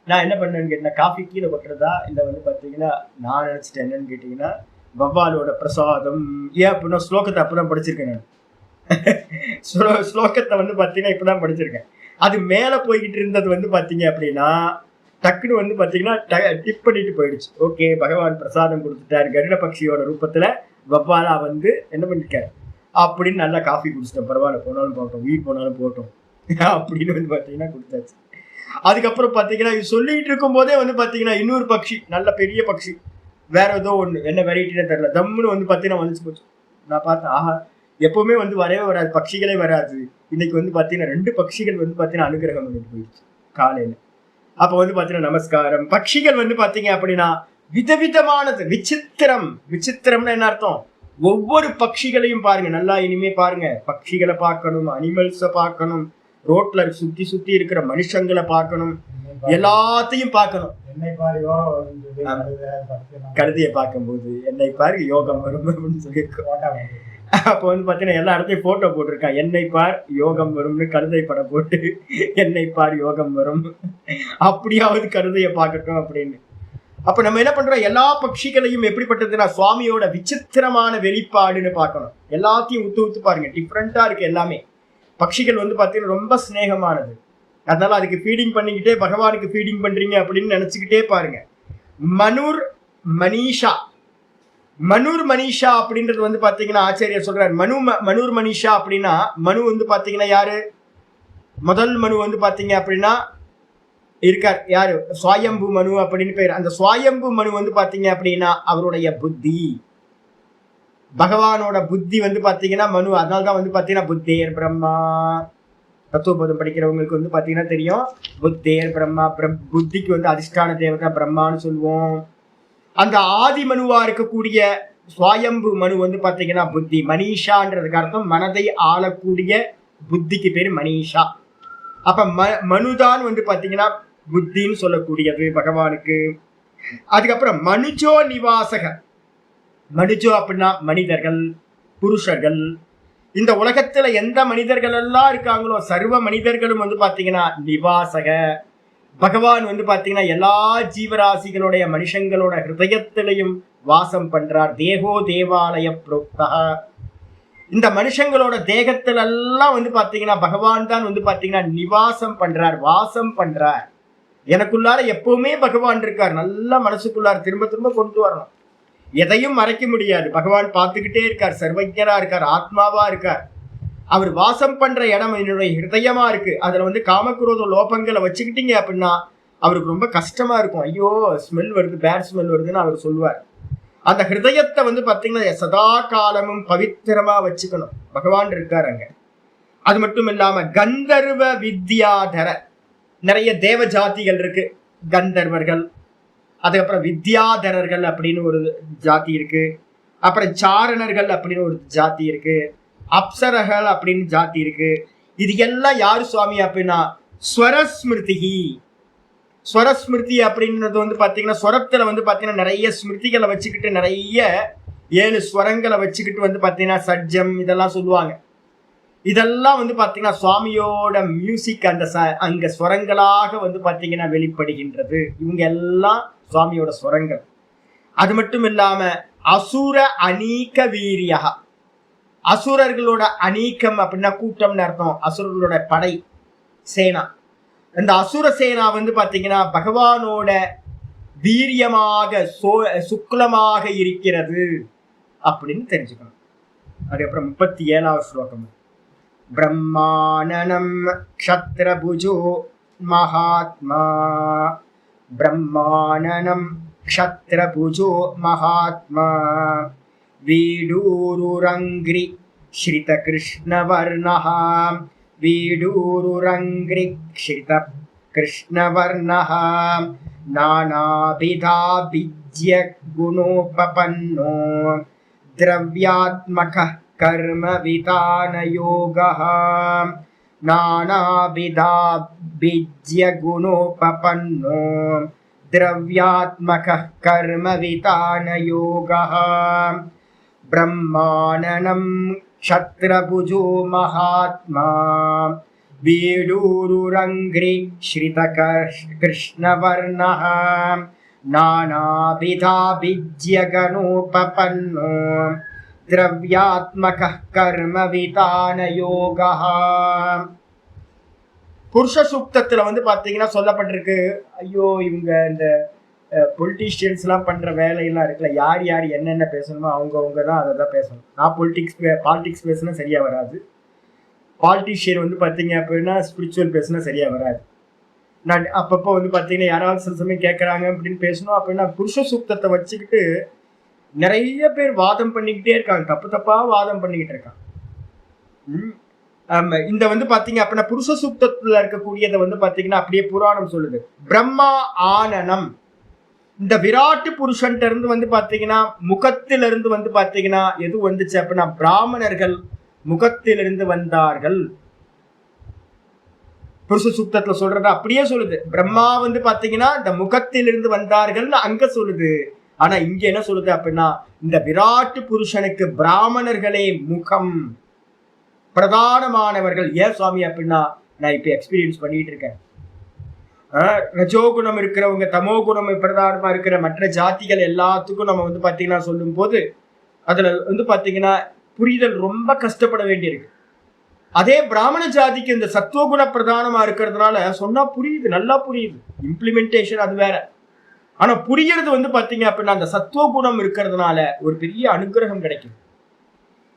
நான் என்ன பண்ணேன்னு கேட்டேன்னா, காஃபி கீழே கொட்டுறதா இல்லை வந்து பாத்தீங்கன்னா நான் நினைச்சிட்டேன் என்னன்னு கேட்டீங்கன்னா வவ்வாலோட பிரசாதம். ஏன் அப்படின்னா ஸ்லோகத்தை அப்பதான் படிச்சிருக்கேன் நான். ஸ்லோகத்தை வந்து பாத்தீங்கன்னா இப்பதான் படிச்சிருக்கேன். அது மேல போய்கிட்டு இருந்தது வந்து பாத்தீங்க அப்படின்னா டக்குன்னு வந்து பாத்தீங்கன்னா டிப் பண்ணிட்டு போயிடுச்சு. ஓகே, பகவான் பிரசாதம் கொடுத்துட்டாரு, கருட பக்ஷியோட ரூபத்துல வவ்வாலா வந்து என்ன பண்ணிருக்காரு அப்படின்னு நல்லா காஃபி குடிச்சிட்டேன். பரவாயில்ல, போனாலும் போட்டோம், உயிர் போனாலும் போட்டோம் அப்படின்னு வந்து பாத்தீங்கன்னா குடிச்சாச்சு. அதுக்கப்புறம் பாத்தீங்கன்னா இது சொல்லிட்டு இருக்கும் போதே வந்து பாத்தீங்கன்னா இன்னொரு பக்ஷி, நல்ல பெரிய பக்ஷி, வேற ஏதோ ஒண்ணு, என்ன வெரைட்டின்னு தெரியல, தம்முன்னு வந்து பாத்தீங்கன்னா வந்துச்சு போச்சு. நான் பார்த்தேன், ஆஹா எப்பவுமே வந்து வரவே வராது, பட்சிகளே வராது. இன்னைக்கு வந்து பாத்தீங்கன்னா 2 பட்சிகள் வந்து பாத்தீங்கன்னா அனுகிரகம் பண்ணிட்டு போயிடுச்சு காலையில. அப்ப வந்து பாத்தீங்கன்னா நமஸ்காரம். பட்சிகள் வந்து பாத்தீங்க அப்படின்னா விதவிதமானது, விசித்திரம். விசித்திரம்னு என்ன அர்த்தம்? ஒவ்வொரு பட்சிகளையும் பாருங்க, நல்லா இனிமே பாருங்க. பட்சிகளை பார்க்கணும், அனிமல்ஸை பார்க்கணும், ரோட்ல சுத்தி இருக்கிற மனுஷங்களை பார்க்கணும், எல்லாத்தையும் பார்க்கணும். கழுதையை பார்க்கும்போது என்னை பாரு யோகம் வரும் அப்படின்னு சொல்லி அப்போ வந்து பார்த்தீங்கன்னா எல்லா இடத்தையும் போட்டோ போட்டிருக்கான். என்னை பார் யோகம் வரும்னு கழுதை படம் போட்டு, என்னை பார் யோகம் வரும், அப்படியாவது கழுதையை பார்க்கட்டும் அப்படின்னு. அப்ப நம்ம என்ன பண்றோம், எல்லா பட்சிகளையும் எப்படிப்பட்டதுன்னா சுவாமியோட விசித்திரமான வெளிப்பாடுன்னு பார்க்கணும். எல்லாத்தையும் உத்து பாருங்க, டிஃப்ரெண்டா இருக்கு எல்லாமே. பட்சிகள் வந்து பார்த்தீங்கன்னா ரொம்ப ஸ்நேகமானது. அதனால அதுக்கு ஃபீடிங் பண்ணிக்கிட்டே பகவானுக்கு ஃபீடிங் பண்றீங்க அப்படின்னு நினைச்சுக்கிட்டே பாருங்க. மனுர் மனிஷா, மனுர் மனிஷா அப்படின்றது வந்து பாத்தீங்கன்னா ஆச்சாரியர் சொல்றாரு. மனுர் மனிஷா அப்படின்னா, மனு வந்து பாத்தீங்கன்னா யாரு, முதல் மனு வந்து பாத்தீங்க அப்படின்னா இருக்கார் யாரு, சுவாயம்பு மனு அப்படின்னு பேர். அந்த சுவாயம்பு மனு வந்து பாத்தீங்க அப்படின்னா அவருடைய புத்தி, பகவானோட புத்தி வந்து பாத்தீங்கன்னா மனு. அதனால்தான் வந்து பாத்தீங்கன்னா புத்தேர் பிரம்மா, தத்துவபோதம் படிக்கிறவங்களுக்கு வந்து பாத்தீங்கன்னா தெரியும், புத்தேர் பிரம்மா. புத்திக்கு வந்து அதிஷ்டான தேவதா பிரம்மான்னு சொல்லுவோம். அந்த ஆதி மனுவா இருக்கக்கூடிய சுவாயம்பு மனு வந்து பாத்தீங்கன்னா புத்தி. மனிஷான்றதுக்கு அர்த்தம் மனதை ஆளக்கூடிய புத்திக்கு பேரு மனிஷா. அப்ப மனுதான் வந்து பாத்தீங்கன்னா புத்தின்னு சொல்லக்கூடியது பகவானுக்கு. அதுக்கப்புறம் மனுஜோ நிவாசக, மனுஜோ அப்படின்னா மனிதர்கள், புருஷர்கள். இந்த உலகத்துல எந்த மனிதர்கள் எல்லாம் இருக்காங்களோ சர்வ மனிதர்களும் வந்து பாத்தீங்கன்னா நிவாசக. பகவான் வந்து பாத்தீங்கன்னா எல்லா ஜீவராசிகளுடைய மனுஷங்களோட ஹிருதயத்திலையும் வாசம் பண்றார். தேகோ தேவாலய புரோக்தா. இந்த மனுஷங்களோட தேகத்துல எல்லாம் வந்து பாத்தீங்கன்னா பகவான் தான் வந்து பாத்தீங்கன்னா நிவாசம் பண்றார், வாசம் பண்றார். எனக்குள்ளார எப்பவுமே பகவான் இருக்கார். நல்லா மனசுக்குள்ளார திரும்ப திரும்ப கொண்டு வரணும். எதையும் மறைக்க முடியாது. பகவான் பார்த்துக்கிட்டே இருக்கார், சர்வஜரா இருக்கார், ஆத்மாவா இருக்கார். அவர் வாசம் பண்ற இடம் என்னுடைய ஹிருதயமா இருக்கு. அதுல வந்து காமக்ரோத லோபங்களை வச்சுக்கிட்டீங்க அப்படின்னா அவருக்கு ரொம்ப கஷ்டமா இருக்கும். ஐயோ ஸ்மெல் வருது, பேட் ஸ்மெல் வருதுன்னு அவர் சொல்லுவார். அந்த ஹிருதயத்தை வந்து பாத்தீங்கன்னா சதா காலமும் பவித்திரமா வச்சுக்கணும். பகவான் இருக்கார் அங்க. அது மட்டும் இல்லாம கந்தர்வ வித்யாதர, நிறைய தேவ ஜாதிகள் இருக்கு. கந்தர்வர்கள், அதுக்கப்புறம் வித்யாதரர்கள் அப்படின்னு ஒரு ஜாதி இருக்கு. அப்புறம் சாரணர்கள் அப்படின்னு ஒரு ஜாதி இருக்கு. அப்சரகள் அப்படின்னு ஜாதி இருக்கு. இது எல்லாம் யாரு சுவாமி அப்படின்னா ஸ்வரஸ்மிருதி. ஸ்வரஸ்மிருதி அப்படின்றது வந்து பாத்தீங்கன்னா ஸ்வரத்துல வந்து பாத்தீங்கன்னா நிறைய ஸ்மிருதிகளை வச்சுக்கிட்டு, நிறைய 7 ஸ்வரங்களை வச்சுக்கிட்டு வந்து பாத்தீங்கன்னா சட்ஜம் இதெல்லாம் சொல்லுவாங்க. இதெல்லாம் வந்து பாத்தீங்கன்னா சுவாமியோட மியூசிக் அந்த அங்க ஸ்வரங்களாக வந்து பாத்தீங்கன்னா வெளிப்படுகின்றது. இவங்க எல்லாம் சுவாமியோட ஸ்வரங்கள். அது மட்டும் இல்லாம அசுர அநீக வீரியா, அசுரர்களோட அநீக்கம் அப்படின்னா கூட்டம்னு அர்த்தம். அசுரர்களோட படை சேனா. இந்த அசுர சேனா வந்து பாத்தீங்கன்னா பகவானோட வீரியமாக சுக்லமாக இருக்கிறது அப்படின்னு தெரிஞ்சுக்கணும். அதுக்கப்புறம் 37வது ஸ்லோகம். பிரம்மானனம் க்ஷத்ரபுஜோ மகாத்மா, பிரம்மானனம் க்ஷத்ரபுஜோ மகாத்மா, வீடூருரங்கிரி ஸ்ரித கிருஷ்ணவர்ணஹ, வீடூருரங்கிரி ஸ்ரித கிருஷ்ணவர்ணஹ, நானாபிதா விஜ்ய குணோபபன்னோ திரவ்யாத்மகः கர்ம விதான யோகः, நானாபிதா விஜ்ய குணோபபன்னோ திரவ்யாத்மகः கர்ம விதான யோகः, பிரம்மானனம் க்ஷத்ரபுஜோ மகாத்மா, வீடூருரங்கிரி ஸ்ரித கிருஷ்ணவர்ணஹ, நானாபிதா விஜ்ய கணோபபன்னோ திரவ்யாத்மகः கர்ம விதான யோகः. புருஷ சூக்தத்துல வந்து பாத்தீங்கன்னா சொல்லப்பட்டிருக்கு. ஐயோ இவங்க இந்த பொலிட்டீஷியன்ஸ் எல்லாம் பண்ற வேலையெல்லாம் இருக்குல்ல, யார் யார் என்னென்ன பேசணுமோ அவங்க தான் அதை தான் பேசணும். நான் பாலிடிக்ஸ் பேசினா சரியா வராது. பாலிட்டிஷியன் வந்து பாத்தீங்க அப்படின்னா ஸ்பிரிச்சுவல் பேசினா சரியா வராது. நான் அப்பப்போ வந்து பாத்தீங்கன்னா யாராவது சில சமயம் கேட்கறாங்க அப்படின்னு பேசணும் அப்படின்னா புருஷ சூக்தத்தை வச்சுக்கிட்டு நிறைய பேர் வாதம் பண்ணிக்கிட்டே இருக்காங்க. தப்பா வாதம் பண்ணிக்கிட்டு இருக்காங்க. இந்த வந்து பாத்தீங்க அப்படின்னா புருஷ சூக்தத்துல இருக்கக்கூடியதை வந்து பாத்தீங்கன்னா அப்படியே புராணம் சொல்லுது. பிரம்மா ஆனனம், இந்த விராட்டு புருஷன்ட்ட இருந்து வந்து பாத்தீங்கன்னா முகத்திலிருந்து வந்து பாத்தீங்கன்னா எது வந்துச்சு அப்படின்னா பிராமணர்கள் முகத்திலிருந்து வந்தார்கள். புருஷ சூக்தத்துல சொல்றது அப்படியே சொல்லுது. பிரம்மா வந்து பாத்தீங்கன்னா இந்த முகத்திலிருந்து வந்தார்கள் அங்க சொல்லுது. ஆனா இங்க என்ன சொல்லுது அப்படின்னா, இந்த விராட்டு புருஷனுக்கு பிராமணர்களே முகம், பிரதானமானவர்கள். ஏன் சுவாமி அப்படின்னா, நான் இப்ப எக்ஸ்பீரியன்ஸ் பண்ணிட்டு இருக்கேன். ரஜோகுணம் இருக்கிறவங்க, தமோ குணம் பிரதானமா இருக்கிற மற்ற ஜாதிகள் எல்லாத்துக்கும் நம்ம வந்து பாத்தீங்கன்னா சொல்லும் போது அதுல வந்து பாத்தீங்கன்னா புரிதல் ரொம்ப கஷ்டப்பட வேண்டியிருக்கு. அதே பிராமண ஜாதிக்கு இந்த சத்துவகுண பிரதானமா இருக்கிறதுனால சொன்னா புரியுது, நல்லா புரியுது. இம்ப்ளிமெண்டேஷன் அது வேற. ஆனா புரியறது வந்து பாத்தீங்க அப்படின்னா அந்த சத்துவகுணம் இருக்கிறதுனால ஒரு பெரிய அனுகிரகம் கிடைக்கும்.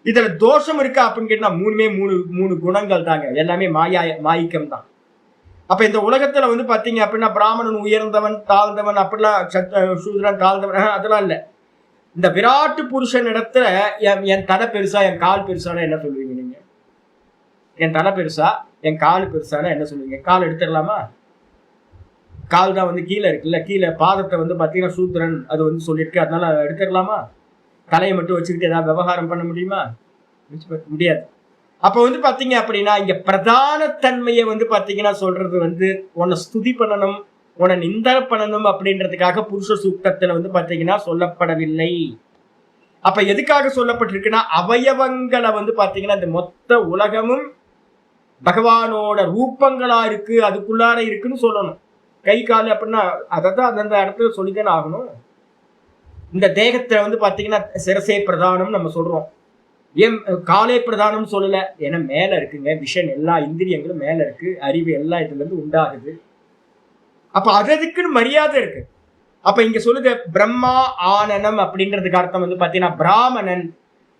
இதுல தோஷம் இருக்கா அப்படின்னு கேட்டா மூணு குணங்கள் தாங்க. எல்லாமே மாயிக்கம் தான். அப்ப இந்த உலகத்துல வந்து பாத்தீங்க அப்படின்னா பிராமணன் உயர்ந்தவன் தாழ்ந்தவன் அப்படிலாம் சூத்ரன் தாழ்ந்தவன் அதெல்லாம் இல்ல. இந்த விராட்டு புருஷன் இடத்துல என் தலை பெருசா என் கால் பெருசானா என்ன சொல்லுவீங்க நீங்க? என் தலை பெருசா என் கால் பெருசானா என்ன சொல்லுவீங்க? கால் எடுத்துடலாமா? கால் தான் வந்து கீழே இருக்குல்ல, கீழே பாதத்தை வந்து பாத்தீங்கன்னா சூத்ரன் அது வந்து சொல்லியிருக்கு, அதனால எடுத்துடலாமா? தலையை மட்டும் வச்சுக்கிட்டு ஏதாவது விவகாரம் பண்ண முடியுமா? முடியாது. அப்ப வந்து பாத்தீங்க அப்படின்னா இங்க பிரதான தன்மையை வந்து பாத்தீங்கன்னா சொல்றது வந்து உன்னை ஸ்துதி பண்ணணும், உன்னை நிந்தர பண்ணணும் அப்படின்றதுக்காக புருஷ சூக்தத்துல வந்து பாத்தீங்கன்னா சொல்லப்படவில்லை. அப்ப எதுக்காக சொல்லப்பட்டிருக்குன்னா அவயவங்களை வந்து பாத்தீங்கன்னா இந்த மொத்த உலகமும் பகவானோட ரூபங்களா இருக்கு, அதுக்குள்ளார இருக்குன்னு சொல்லணும். கை கால் அப்படின்னா அதான் அந்தந்த இடத்துல சொல்லித்தானே ஆகணும். இந்த தேகத்துல வந்து பாத்தீங்கன்னா சிரசே பிரதானம் நம்ம சொல்றோம். ஏன் காலே பிரதானம் சொல்லல? ஏன்னா மேல இருக்குங்க, விஷன் எல்லா இந்திரியங்களும் மேல இருக்கு, அறிவு எல்லாம் இதுல இருந்து உண்டாகுது. அப்ப அதுக்குன்னு மரியாதை இருக்கு. அப்ப இங்க சொல்லுது பிரம்மா ஆனனம் அப்படின்றதுக்கு அர்த்தம் வந்து பாத்தீங்கன்னா பிராமணன்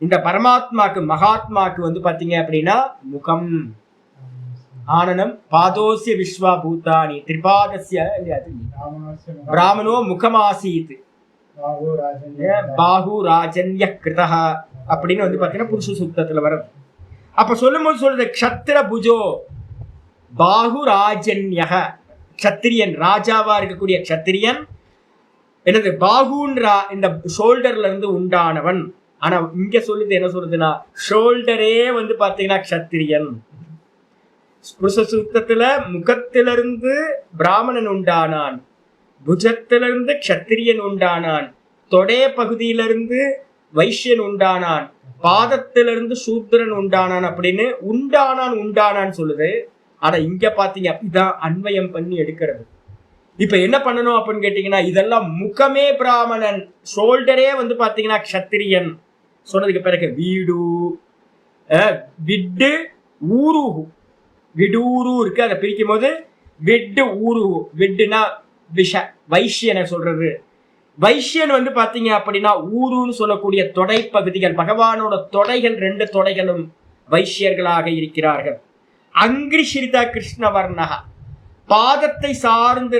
இந்த பரமாத்மாக்கு மகாத்மாக்கு வந்து பாத்தீங்க அப்படின்னா முகம். ஆனனம் பாதோசிய விஸ்வா பூதானி திரிபாதஸ்ய பிராமணோ முகமாசீத் பாஹு ராஜன்ய கிருதஹ அப்படின்னு வந்து பாத்தீங்கன்னா புருஷ சூக்தத்துல வரும். அப்ப சொல்லும் போது சொல்றது க்ஷத்திர புஜோ பாஹு ராஜன்யக, க்ஷத்திரியன் ராஜாவா இருக்கக்கூடிய க்ஷத்திரியன் என்னது பாகுன்றா இந்த ஷோல்டர்ல இருந்து உண்டானவன். ஆனா இங்க சொல்லுது என்ன சொல்றதுன்னா ஷோல்டரே வந்து பாத்தீங்கன்னா க்ஷத்திரியன். புருஷ சூக்தத்துல முகத்திலிருந்து பிராமணன் உண்டானான், புஜத்திலிருந்து க்ஷத்திரியன் உண்டானான், தொடை பகுதியிலிருந்து வைஷ்யன் உண்டானான், பாதத்திலிருந்து சூத்திரன் உண்டானான் அப்படின்னு உண்டானான் சொல்லுது. ஆனா இங்க பாத்தீங்க இதான் அன்வயம் பண்ணி எடுக்கிறது. இப்ப என்ன பண்ணணும் அப்படின்னு கேட்டீங்கன்னா இதெல்லாம் முகமே பிராமணன், ஷோல்டரே வந்து பாத்தீங்கன்னா க்ஷத்திரியன் சொன்னதுக்கு பிறகு வீடு விட்டு ஊருஹு, விடூரு இருக்கு, அதை பிரிக்கும் போது விட்டு ஊருஹு. விட்டுனா விஷ வைஷ்யனை சொல்றது. வைஷ்யன் வந்து பாத்தீங்க அப்படின்னா ஊருன்னு சொல்லக்கூடிய தொடை பகுதிகள், பகவானோட தொடைகள், 2 தொடைகளும் வைஷ்யர்களாக இருக்கிறார்கள். அங்கிரி ஸ்ரிதா கிருஷ்ணவர்ணகா, பாதத்தை சார்ந்து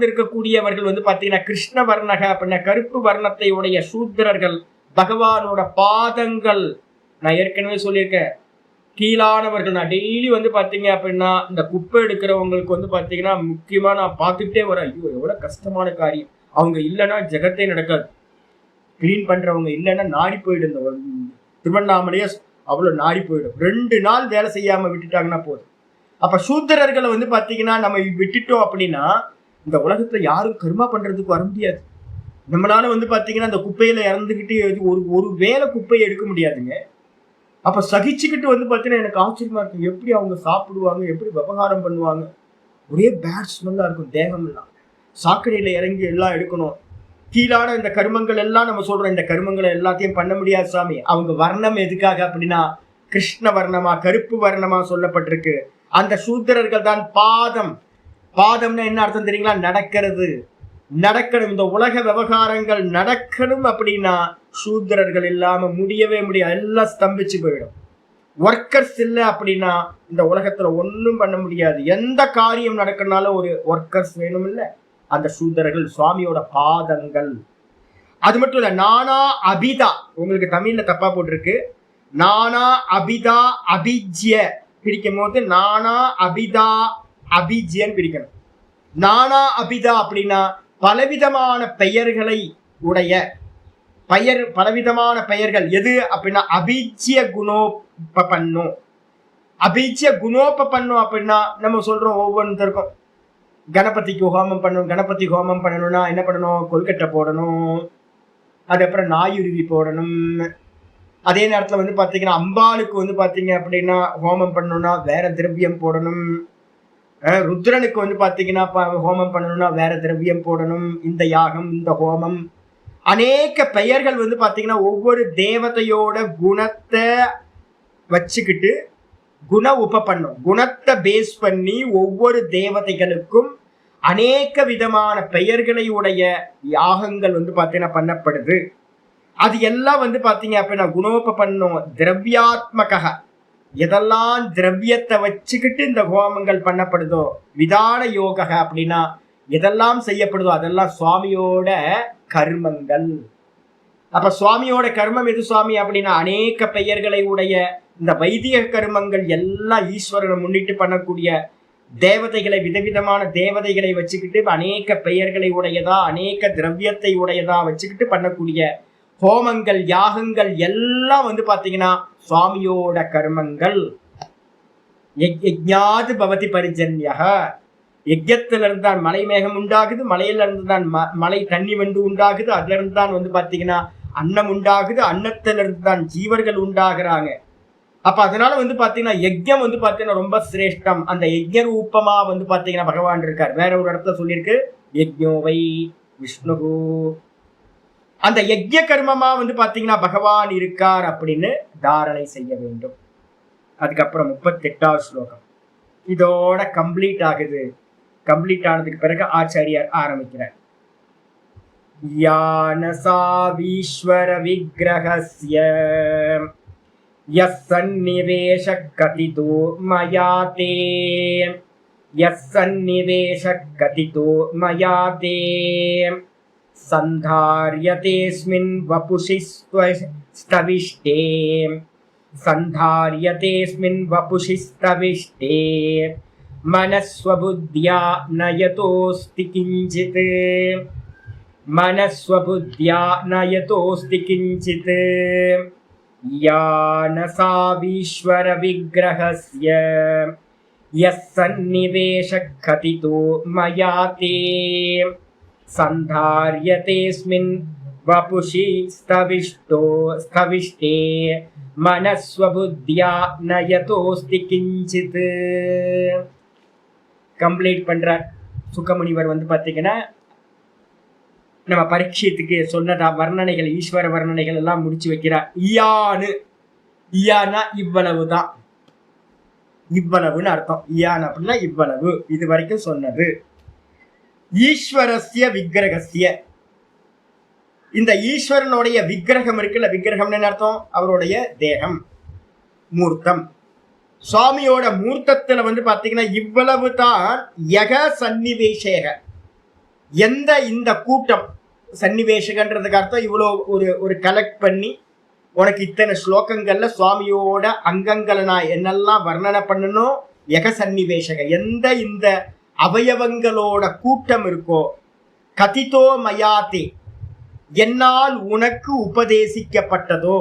இருக்கக்கூடியவர்கள் வந்து பாத்தீங்கன்னா கிருஷ்ணவர்ணக அப்படின்னா கருப்பு வர்ணத்தை உடைய சூத்திரர்கள். பகவானோட பாதங்கள் நான் ஏற்கனவே சொல்லியிருக்கேன், கீழானவர்கள். நான் டெய்லி வந்து பாத்தீங்க அப்படின்னா இந்த குப்பை எடுக்கிறவங்களுக்கு வந்து பாத்தீங்கன்னா முக்கியமா நான் பார்த்துக்கிட்டே வரேன். ஐயோ எவ்வளவு கஷ்டமான காரியம். அவங்க இல்லைன்னா ஜெகத்தே நடக்காது. கிளீன் பண்றவங்க இல்லைன்னா நாடி போயிடும். இந்த திருவண்ணாமலையே அவ்வளவு நாடி போயிடும். 2 நாள் வேலை செய்யாம விட்டுட்டாங்கன்னா போதும். அப்ப சூத்திரர்களை வந்து பாத்தீங்கன்னா நம்ம விட்டுட்டோம் அப்படின்னா இந்த உலகத்துல யாரும் கர்மா பண்றதுக்கு வர முடியாது. நம்மளால வந்து பாத்தீங்கன்னா இந்த குப்பையில இறந்துகிட்டு ஒரு வேலை குப்பையை எடுக்க முடியாதுங்க. அப்ப சகிச்சுக்கிட்டு வந்து பாத்தீங்கன்னா எனக்கு ஆச்சரியமா இருக்கும், எப்படி அவங்க சாப்பிடுவாங்க, எப்படி விவகாரம் பண்ணுவாங்க. ஒரே பேட் ஸ்மெல்லா இருக்கும் தேகம் எல்லாம். சாக்கடையில இறங்கி எல்லாம் எடுக்கணும். கீழான இந்த கருமங்கள் எல்லாம் நம்ம சொல்றோம், இந்த கருமங்களை எல்லாத்தையும் பண்ண முடியாது சாமி. அவங்க வர்ணம் எதுக்காக அப்படின்னா கிருஷ்ண வர்ணமா கருப்பு வர்ணமா சொல்லப்பட்டிருக்கு. அந்த சூத்திரர்கள் தான் பாதம். பாதம்னா என்ன அர்த்தம் தெரியுங்களா? நடக்கிறது. இந்த உலக விவகாரங்கள் நடக்கணும் அப்படின்னா சூத்திரர்கள் இல்லாம முடியவே முடியாது. எல்லாம் ஸ்தம்பிச்சு போயிடும். ஒர்க்கர்ஸ் இல்லை அப்படின்னா இந்த உலகத்துல ஒன்றும் பண்ண முடியாது. எந்த காரியம் நடக்கணும்னாலும் ஒரு ஒர்க்கர்ஸ் வேணும் இல்லை, அந்த சூத்திரர்கள் சுவாமியோட பாதங்கள். அது மட்டும் இல்ல, நானா அபிதா, உங்களுக்கு தமிழ்ல தப்பா போட்டிருக்கு. நானா அபிதா அபிஜ்ய பிரிக்கும் போது நானா அபிதா அபிஜ்யன்னு பிரிக்கணும். நானா அபிதா அப்படின்னா பலவிதமான பெயர்களை உடைய பலவிதமான பெயர்கள். எது அப்படின்னா அபிஜ்ய குணோபன்னோ. அபிஜ்ய குணோபன்னோ அப்படின்னா நம்ம சொல்றோம் ஒவ்வொருத்தருக்கும் கணபதிக்கு ஹோமம் பண்ணணும். கணபதி ஹோமம் பண்ணணும்னா என்ன பண்ணணும்? கொல்கட்டை போடணும், அதுக்கப்புறம் நாயுருவி போடணும். அதே நேரத்துல வந்து பாத்தீங்கன்னா அம்பாளுக்கு வந்து பாத்தீங்க அப்படின்னா ஹோமம் பண்ணணும்னா வேற திரவியம் போடணும். ருத்ரனுக்கு வந்து பாத்தீங்கன்னா ஹோமம் பண்ணணும்னா வேற திரவியம் போடணும். இந்த யாகம், இந்த ஹோமம், அநேக பெயர்கள் வந்து பாத்தீங்கன்னா ஒவ்வொரு தேவதையோட குணத்தை வச்சுக்கிட்டு குண உபபன்னம், குணத்தை பேஸ் பண்ணி ஒவ்வொரு தேவதைகளுக்கும் அநேக விதமான பெயர்களை உடைய யாகங்கள் வந்து பாத்தீங்கன்னா பண்ணப்படுது. அது எல்லாம் வந்து பாத்தீங்க அப்படின்னா குணோபபன்னம் திரவியாத்மக, எதெல்லாம் திரவியத்தை வச்சுக்கிட்டு இந்த ஹோமங்கள் பண்ணப்படுதோ, விதான யோக அப்படின்னா எதெல்லாம் செய்யப்படுதோ அதெல்லாம் சுவாமியோட கர்மங்கள். அப்ப சுவாமியோட கர்மம் எது சுவாமி அப்படின்னா அநேக பெயர்களை உடைய இந்த வைதிக கர்மங்கள் எல்லாம் ஈஸ்வரனை முன்னிட்டு பண்ணக்கூடிய தேவதைகளை, விதவிதமான தேவதைகளை வச்சுக்கிட்டு அநேக பெயர்களை உடையதா அநேக திரவியத்தை உடையதா வச்சுக்கிட்டு பண்ணக்கூடிய ஹோமங்கள், யாகங்கள் எல்லாம் வந்து பாத்தீங்கன்னா சுவாமியோட கர்மங்கள். யஜ்ஞாது பவதி பரிஜன்யா, யஜ்யத்துல இருந்து தான் மலை மேகம் உண்டாகுது, மலையில இருந்து தான் மலை தண்ணி வந்து உண்டாகுது, அதுல இருந்து தான் வந்து பாத்தீங்கன்னா அன்னம் உண்டாகுது, அன்னத்துல இருந்து தான் ஜீவர்கள் உண்டாகிறாங்க. அப்ப அதனால வந்து பாத்தீங்கன்னா யஜ்யம் வந்து பாத்தீங்கன்னா ரொம்ப சிரேஷ்டம். அந்த யஜ்ய ரூபமா வந்து பாத்தீங்கன்னா பகவான் இருக்கார். வேற ஒரு இடத்துல சொல்லியிருக்கு யஜ்ஞோவை விஷ்ணு, அந்த யஜ்ய கர்மமா வந்து பாத்தீங்கன்னா பகவான் இருக்கார் அப்படின்னு தாரணை செய்ய வேண்டும். அதுக்கப்புறம் 38வது ஸ்லோகம் இதோட கம்ப்ளீட் ஆகுது. கம்ப்ளீட் ஆனதுக்கு பிறகு ஆச்சாரியார் ஆரம்பிக்கிறார். யானசாவீஸ்வர விக்கிரகஸ்ய யஸ்ஸன்னிவேஷ கதிதோ மயாதே, யஸ்ஸன்னிவேஷ கதிதோ மயாதே சந்தார்யதேஸ்மின் வபுஷி ஸ்தவிஷ்டே, சந்தார்யதேஸ்மின் வபுஷி ஸ்தவிஷ்டே மனஸ்வபுத்யா நயதோஸ்தி கிஞ்சித், மனஸ்வபுத்யா நயதோஸ்தி கிஞ்சித். யானசாவீஸ்வர விக்கிரகஸ்ய யஸ்ஸன்னிவேஷ கதிதோ மயாதே சந்தார்யதேஸ்மின் வபுஷி ஸ்தவிஷ்டே மனஸ்வபுத்யா நயதோஸ்தி கிஞ்சித். கம்ப்ளீட் பண்ற சுகமுனிவர் வந்து பாத்தீங்கன்னா நம்ம பரீட்சைத்துக்கு சொன்ன வர்ணனைகள், ஈஸ்வர வர்ணனைகள் எல்லாம் முடிச்சு வைக்கிறார். இயானா இவ்வளவுதான், இவ்வளவுன்னு அர்த்தம். இயான் அப்படின்னா இவ்வளவு, இது வரைக்கும் சொன்னது. ஈஸ்வரஸ்ய விக்கிரகஸ்ய, இந்த ஈஸ்வரனுடைய விக்கிரகம் இருக்குல்ல, விக்கிரகம்னு அர்த்தம் அவருடைய தேகம், மூர்த்தம். சுவாமியோட மூர்த்தத்துல வந்து பாத்தீங்கன்னா இவ்வளவு தான். யக சன்னிவேஷக, எந்த இந்த கூட்டம், சன்னிவேஷகன்றதுக்கு அர்த்தம் இவ்வளோ ஒரு கலெக்ட் பண்ணி உனக்கு இத்தனை ஸ்லோகங்கள்ல சுவாமியோட அங்கங்களை நான் என்னெல்லாம் வர்ணனை பண்ணணும். யக சன்னிவேஷக, எந்த இந்த அவயவங்களோட கூட்டம் இருக்கோ, கதிதோ மயாதே, என்னால் உனக்கு உபதேசிக்கப்பட்டதோ,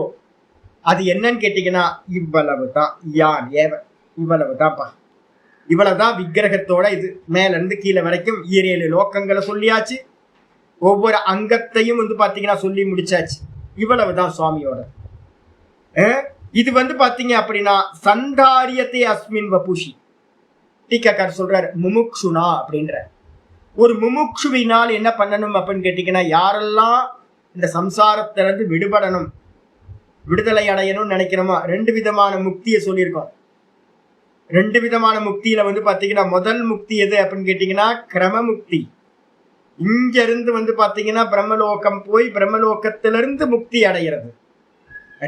அது என்னன்னு கேட்டீங்கன்னா இவ்வளவு தான். யான் ஏவ, இவ்வளவு தான்ப்பா, இவ்வளவுதான் விக்கிரகத்தோட இது. மேல இருந்து கீழே வரைக்கும் 7 லோகங்களை சொல்லியாச்சு, ஒவ்வொரு அங்கத்தையும் வந்து பாத்தீங்கன்னா சொல்லி முடிச்சாச்சு. இவ்வளவுதான் சுவாமியோட. இது வந்து பாத்தீங்க அப்படின்னா சந்தாரியத்தை அஸ்மின் வபுஷி, டீக்காக்கார் சொல்றாரு முமுக்ஷுனா அப்படின்ற. ஒரு முமுக்ஷுவினால் என்ன பண்ணணும் அப்படின்னு கேட்டீங்கன்னா, யாரெல்லாம் இந்த சம்சாரத்திலிருந்து விடுபடணும், விடுதலை அடையணும்னு நினைக்கிறோமோ, 2 விதமான முக்தியை சொல்லியிருக்கோம். 2 விதமான முக்தியில வந்து பாத்தீங்கன்னா முதல் முக்தி எது அப்படின்னு கேட்டீங்கன்னா கிரம முக்தி. இங்க இருந்து வந்து பாத்தீங்கன்னா பிரம்மலோகம் போய் பிரம்மலோகத்திலிருந்து முக்தி அடைகிறது.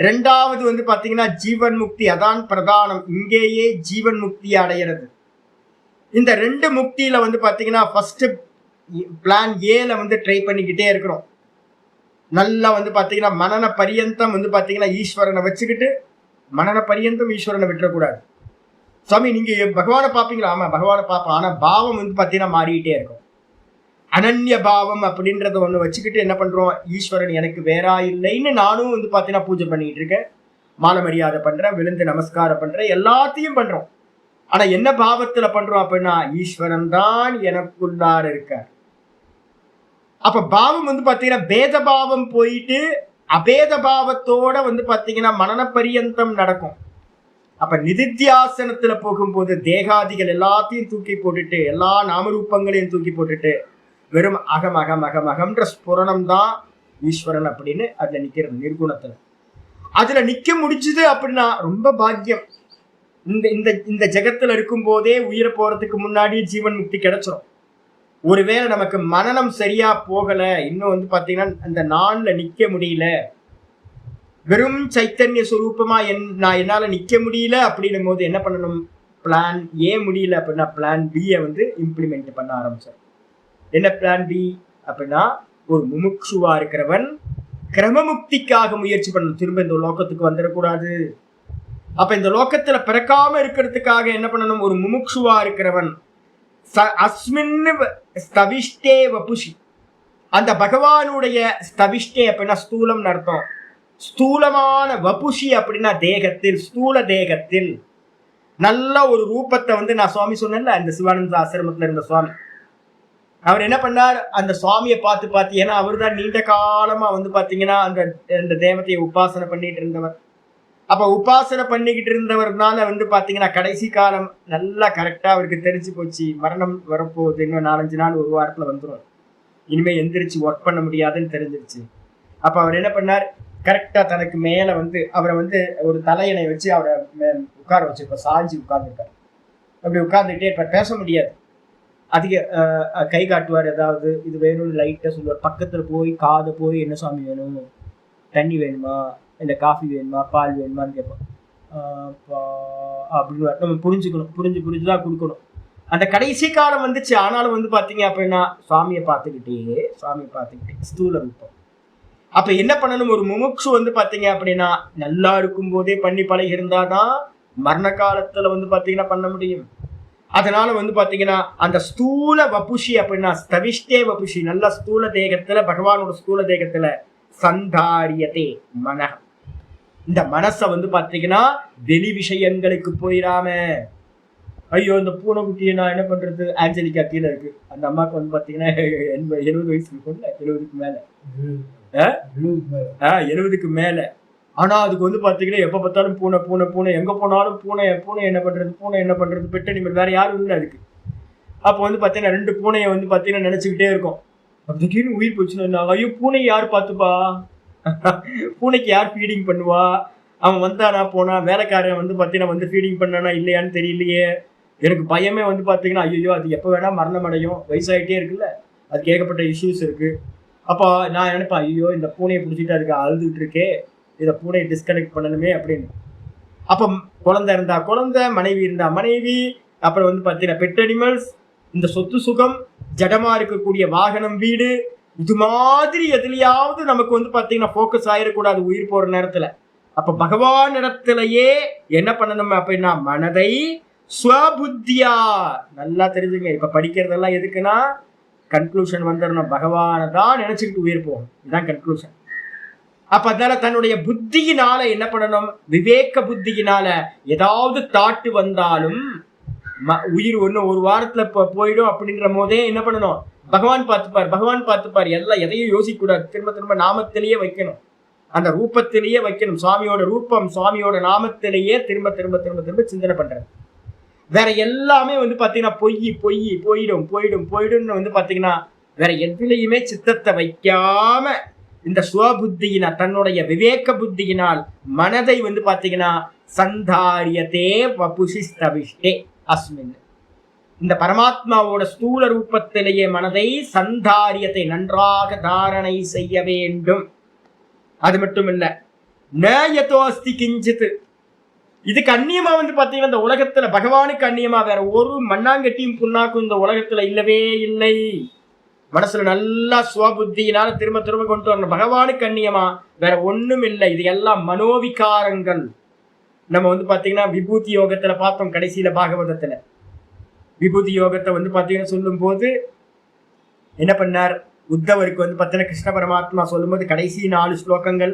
2வது வந்து பாத்தீங்கன்னா ஜீவன் முக்தி, அதான் பிரதானம், இங்கேயே ஜீவன் முக்தி அடைகிறது. இந்த 2 முக்தியில வந்து பாத்தீங்கன்னா ஃபர்ஸ்ட் பிளான் ஏல வந்து ட்ரை பண்ணிக்கிட்டே இருக்கிறோம். நல்லா வந்து பாத்தீங்கன்னா மனன பரியந்தம் வந்து பாத்தீங்கன்னா ஈஸ்வரனை வச்சுக்கிட்டு, மனன பரியந்தம் ஈஸ்வரனை விட்டுறக்கூடாது. சுவாமி நீங்க பகவானை பார்ப்பீங்களா? ஆமா பகவானை பார்ப்போம், ஆனா பாவம் வந்து பாத்தீங்கன்னா மாறிக்கிட்டே இருக்கும். அனன்ய பாவம் அப்படின்றத ஒண்ணு வச்சுக்கிட்டு என்ன பண்றோம், ஈஸ்வரன் எனக்கு வேறா இல்லைன்னு நானும் வந்து பாத்தீங்கன்னா பூஜை பண்ணிட்டு இருக்கேன், மாலை மரியாதை பண்றேன், விழுந்து நமஸ்காரம் பண்றேன், எல்லாத்தையும் பண்றோம். ஆனா என்ன பாவத்துல பண்றோம் அப்படின்னா ஈஸ்வரன் தான் எனக்குள்ளார இருக்கார். அப்ப பாவம் வந்து பாத்தீங்கன்னா பேத பாவம் போயிட்டு அபேத பாவத்தோட வந்து பாத்தீங்கன்னா மனன பரியந்தம் நடக்கும். அப்ப நிதித்தியாசனத்துல போகும்போது தேகாதிகள் எல்லாத்தையும் தூக்கி போட்டுட்டு எல்லா நாமரூபங்களையும் தூக்கி போட்டுட்டு வெறும் அகம் அகம் அகம் அகம்ன்ற ஸ்புரணம் தான் ஈஸ்வரன் அப்படின்னு அதுல நிக்கிறது நிர்குணத்துல. அதுல நிக்க முடிச்சுது அப்படின்னா ரொம்ப பாக்கியம். இந்த இந்த இந்த ஜெகத்துல இருக்கும் போதே உயிரை போறதுக்கு முன்னாடி ஜீவன் முக்தி கிடைச்சிடும். ஒருவேளை நமக்கு மனநம் சரியா போகல, இன்னும் வந்து பாத்தீங்கன்னா அந்த நான்ல நிக்க முடியல, வெறும் சைத்தன்ய சுரூபமா நான் என்னால நிக்க முடியல அப்படின்னும் போது என்ன பண்ணணும்? பிளான் ஏ முடியல அப்படின்னா பிளான் பியை வந்து இம்ப்ளிமெண்ட் பண்ண ஆரம்பிச்சார். என்ன பிளான் பி அப்படின்னா, ஒரு முமுட்சுவா இருக்கிறவன் கிரமமுக்திக்காக முயற்சி பண்ணணும். திரும்ப இந்த லோகத்துக்கு வந்துடக்கூடாது. அப்ப இந்த லோகத்துல பிறக்காம இருக்கிறதுக்காக என்ன பண்ணணும்? ஒரு முமுட்சுவா இருக்கிறவன் அஸ்மின் ஸ்தவிஷ்டே வபுஷி, அந்த பகவானுடைய ஸ்தவிஷ்டே அப்படின்னா ஸ்தூலம் அர்த்தம். ஸ்தூலமான வபுஷி அப்படின்னா தேகத்தில், ஸ்தூல தேகத்தில் நல்ல ஒரு ரூபத்தை வந்து நான் சுவாமி சொன்னேன்ல, அந்த சிவானந்த ஆசிரமத்துல இருந்த சுவாமி, அவர் என்ன பண்ணார்? அந்த சுவாமியை பார்த்து ஏன்னா அவர் தான் நீண்ட காலமா வந்து பாத்தீங்கன்னா அந்த தேவத்தையை உபாசனை பண்ணிட்டு இருந்தவர். அப்ப உபாசனை பண்ணிக்கிட்டு இருந்தவர்னால வந்து பாத்தீங்கன்னா கடைசி காலம் நல்லா கரெக்டா அவருக்கு தெரிஞ்சு போச்சு, மரணம் வரப்போகுது, இன்னும் 4-5 நாள் ஒரு வாரத்துல வந்துடும், இனிமே எந்திரிச்சு ஒர்க் பண்ண முடியாதுன்னு தெரிஞ்சிருச்சு. அப்ப அவர் என்ன பண்ணார்? கரெக்டா தனக்கு மேல வந்து அவரை வந்து ஒரு தலையணை வச்சு அவரை உட்கார வச்சு, இப்ப சாஞ்சி உட்கார்ந்துருக்காரு. அப்படி உட்கார்ந்துக்கிட்டே இப்ப பேச முடியாது, அதிக கை காட்டுவார், ஏதாவது இது வேணும்னு லைட்டா சொல்லுவார். பக்கத்துல போய் காதை போய் என்ன சுவாமி வேணும், தண்ணி வேணுமா, இல்லை காஃபி வேணுமா, பால் வேணுமான்னு கேட்போம். அப்படின்னு நம்ம புரிஞ்சுதான் கொடுக்கணும். அந்த கடைசி காலம் வந்துச்சு. ஆனாலும் வந்து பாத்தீங்க அப்படின்னா சுவாமியை பார்த்துக்கிட்டே ஸ்தூல ரூபம். அப்ப என்ன பண்ணணும்? ஒரு முமுட்சு வந்து பாத்தீங்க அப்படின்னா நல்லா இருக்கும் போதே பண்ணி பழகி இருந்தாதான் மரண காலத்துல வந்து பாத்தீங்கன்னா பண்ண முடியும். அதனால வந்து பாத்தீங்கன்னா அந்த ஸ்தூல வபுஷி அப்படின்னா ஸ்தவிஷ்டே வபுஷி, நல்ல ஸ்தூல தேகத்துல பகவானோட ஸ்தூல தேகத்துல சந்தாரியதே மன, இந்த மனசை வந்து பாத்தீங்கன்னா வெளி விஷயங்களுக்கு போயிடாம, ஐயோ இந்த பூனைக்குட்டியை நான் என்ன பண்றது, ஆஞ்சலிக்கா கீழே இருக்கு, அந்த அம்மாவுக்கு வந்து பாத்தீங்கன்னா 70 வயசு இருக்கும்ல, 70க்கு மேல 70க்கு மேல. ஆனா அதுக்கு வந்து பாத்தீங்கன்னா எப்ப பார்த்தாலும் பூனை பூனை பூனை, எங்க போனாலும் பூனை பூனை என்ன பண்றது பெட்ட நிமிடம், வேற யாரும் இல்லை அதுக்கு. அப்போ வந்து பாத்தீங்கன்னா 2 பூனையை வந்து பாத்தீங்கன்னா நினைச்சுக்கிட்டே இருக்கும். திடீர்னு உயிர் போச்சுன்னா, ஐயோ பூனை யார் பார்த்துப்பா, பூனைக்கு யார் ஃபீடிங் பண்ணுவா, அவன் வந்தானா போனா, வேலைக்காரன் வந்து பாத்தீங்கன்னா வந்து ஃபீடிங் பண்ணானா இல்லையான்னு தெரியலையே, எனக்கு பயமே வந்து பாத்தீங்கன்னா ஐயோ அது எப்ப வேணா மரணம் அடையும், வயசாயிட்டே இருக்குல்ல, அதுக்கு ஏகப்பட்ட இஷ்யூஸ் இருக்கு. அப்போ நான் நினைப்பேன், ஐயோ இந்த பூனையை பிடிச்சிட்டு அதுக்கு அழுதுகிட்டு இருக்கே, இதை பூனையை டிஸ்கனெக்ட் பண்ணணுமே அப்படின்னு. அப்போ குழந்தை இருந்தா குழந்தை, மனைவி இருந்தா மனைவி, அப்புறம் வந்து பாத்தீங்கன்னா பெட் அனிமல்ஸ், இந்த சொத்து சுகம், ஜடமா இருக்கக்கூடிய வாகனம், வீடு, இது மாதிரி எதுலையாவது நமக்கு வந்து பாத்தீங்கன்னா போக்கஸ் ஆயிடக்கூடாது உயிர் போற நேரத்துல. அப்ப பகவான் இடத்துலயே என்ன பண்ணணும் அப்படின்னா மனதை ஸ்வபுத்தியா, நல்லா தெரிஞ்சுங்க. இப்ப படிக்கிறதெல்லாம் எதுக்குன்னா கன்க்ளூஷன் வந்துடணும், பகவானை தான் நினைச்சுக்கிட்டு உயிர் போகும், இதுதான் கன்க்ளூஷன். அப்ப அதனால தன்னுடைய புத்தியினால என்ன பண்ணணும், விவேக புத்தியினால ஏதாவது தாட்டு வந்தாலும் உயிர் ஒரு வாரத்துல போயிடும் அப்படின்ற போதே என்ன பண்ணணும், பகவான் பார்த்துப்பார், எல்லாம் எதையும் யோசிக்க கூடாது, திரும்ப நாமத்திலேயே வைக்கணும், அந்த ரூபத்திலேயே வைக்கணும், சுவாமியோட ரூபம் சுவாமியோட நாமத்திலேயே திரும்ப சிந்தனை பண்றது. வேற எல்லாமே வந்து பாத்தீங்கன்னா போயிடும் வந்து பாத்தீங்கன்னா வேற எதுலையுமே சித்தத்தை வைக்காம இந்த சுவபுத்தியினா தன்னுடைய விவேக புத்தியினால் மனதை வந்து பாத்தீங்கன்னா சந்தாரியத்தே வபுஷி ஸ்தவிஷ்டே அஸ்மின், இந்த பரமாத்மாவோட ஸ்தூல ரூபத்திலேயே மனதை சந்தாரியத்தை நன்றாக தாரணை செய்ய வேண்டும். அது மட்டும் இல்ல, நயதோ அஸ்தி கிஞ்சித், இதுக்கு அந்நியமா வந்து பாத்தீங்கன்னா இந்த உலகத்துல பகவானுக்கு அந்நியமா வேற ஒரு மண்ணாங்கட்டியும் புண்ணாக்கும் இந்த உலகத்துல இல்லவே இல்லை. மனசுல நல்லா சுவபுத்தியினால திரும்ப கொண்டு வரணும், பகவானுக்கு அந்நியமா வேற ஒண்ணும் இல்லை. இது எல்லாம் மனோவிகாரங்கள். நம்ம வந்து பாத்தீங்கன்னா விபூதி யோகத்துல பார்த்தோம், கடைசியில பாகவதத்துல விபூதி யோகத்தை வந்து பாத்தீங்கன்னா சொல்லும் போது என்ன பண்ணார், உத்தவருக்கு வந்து பாத்தீங்கன்னா கிருஷ்ண பரமாத்மா சொல்லும் போது கடைசி 4 ஸ்லோகங்கள்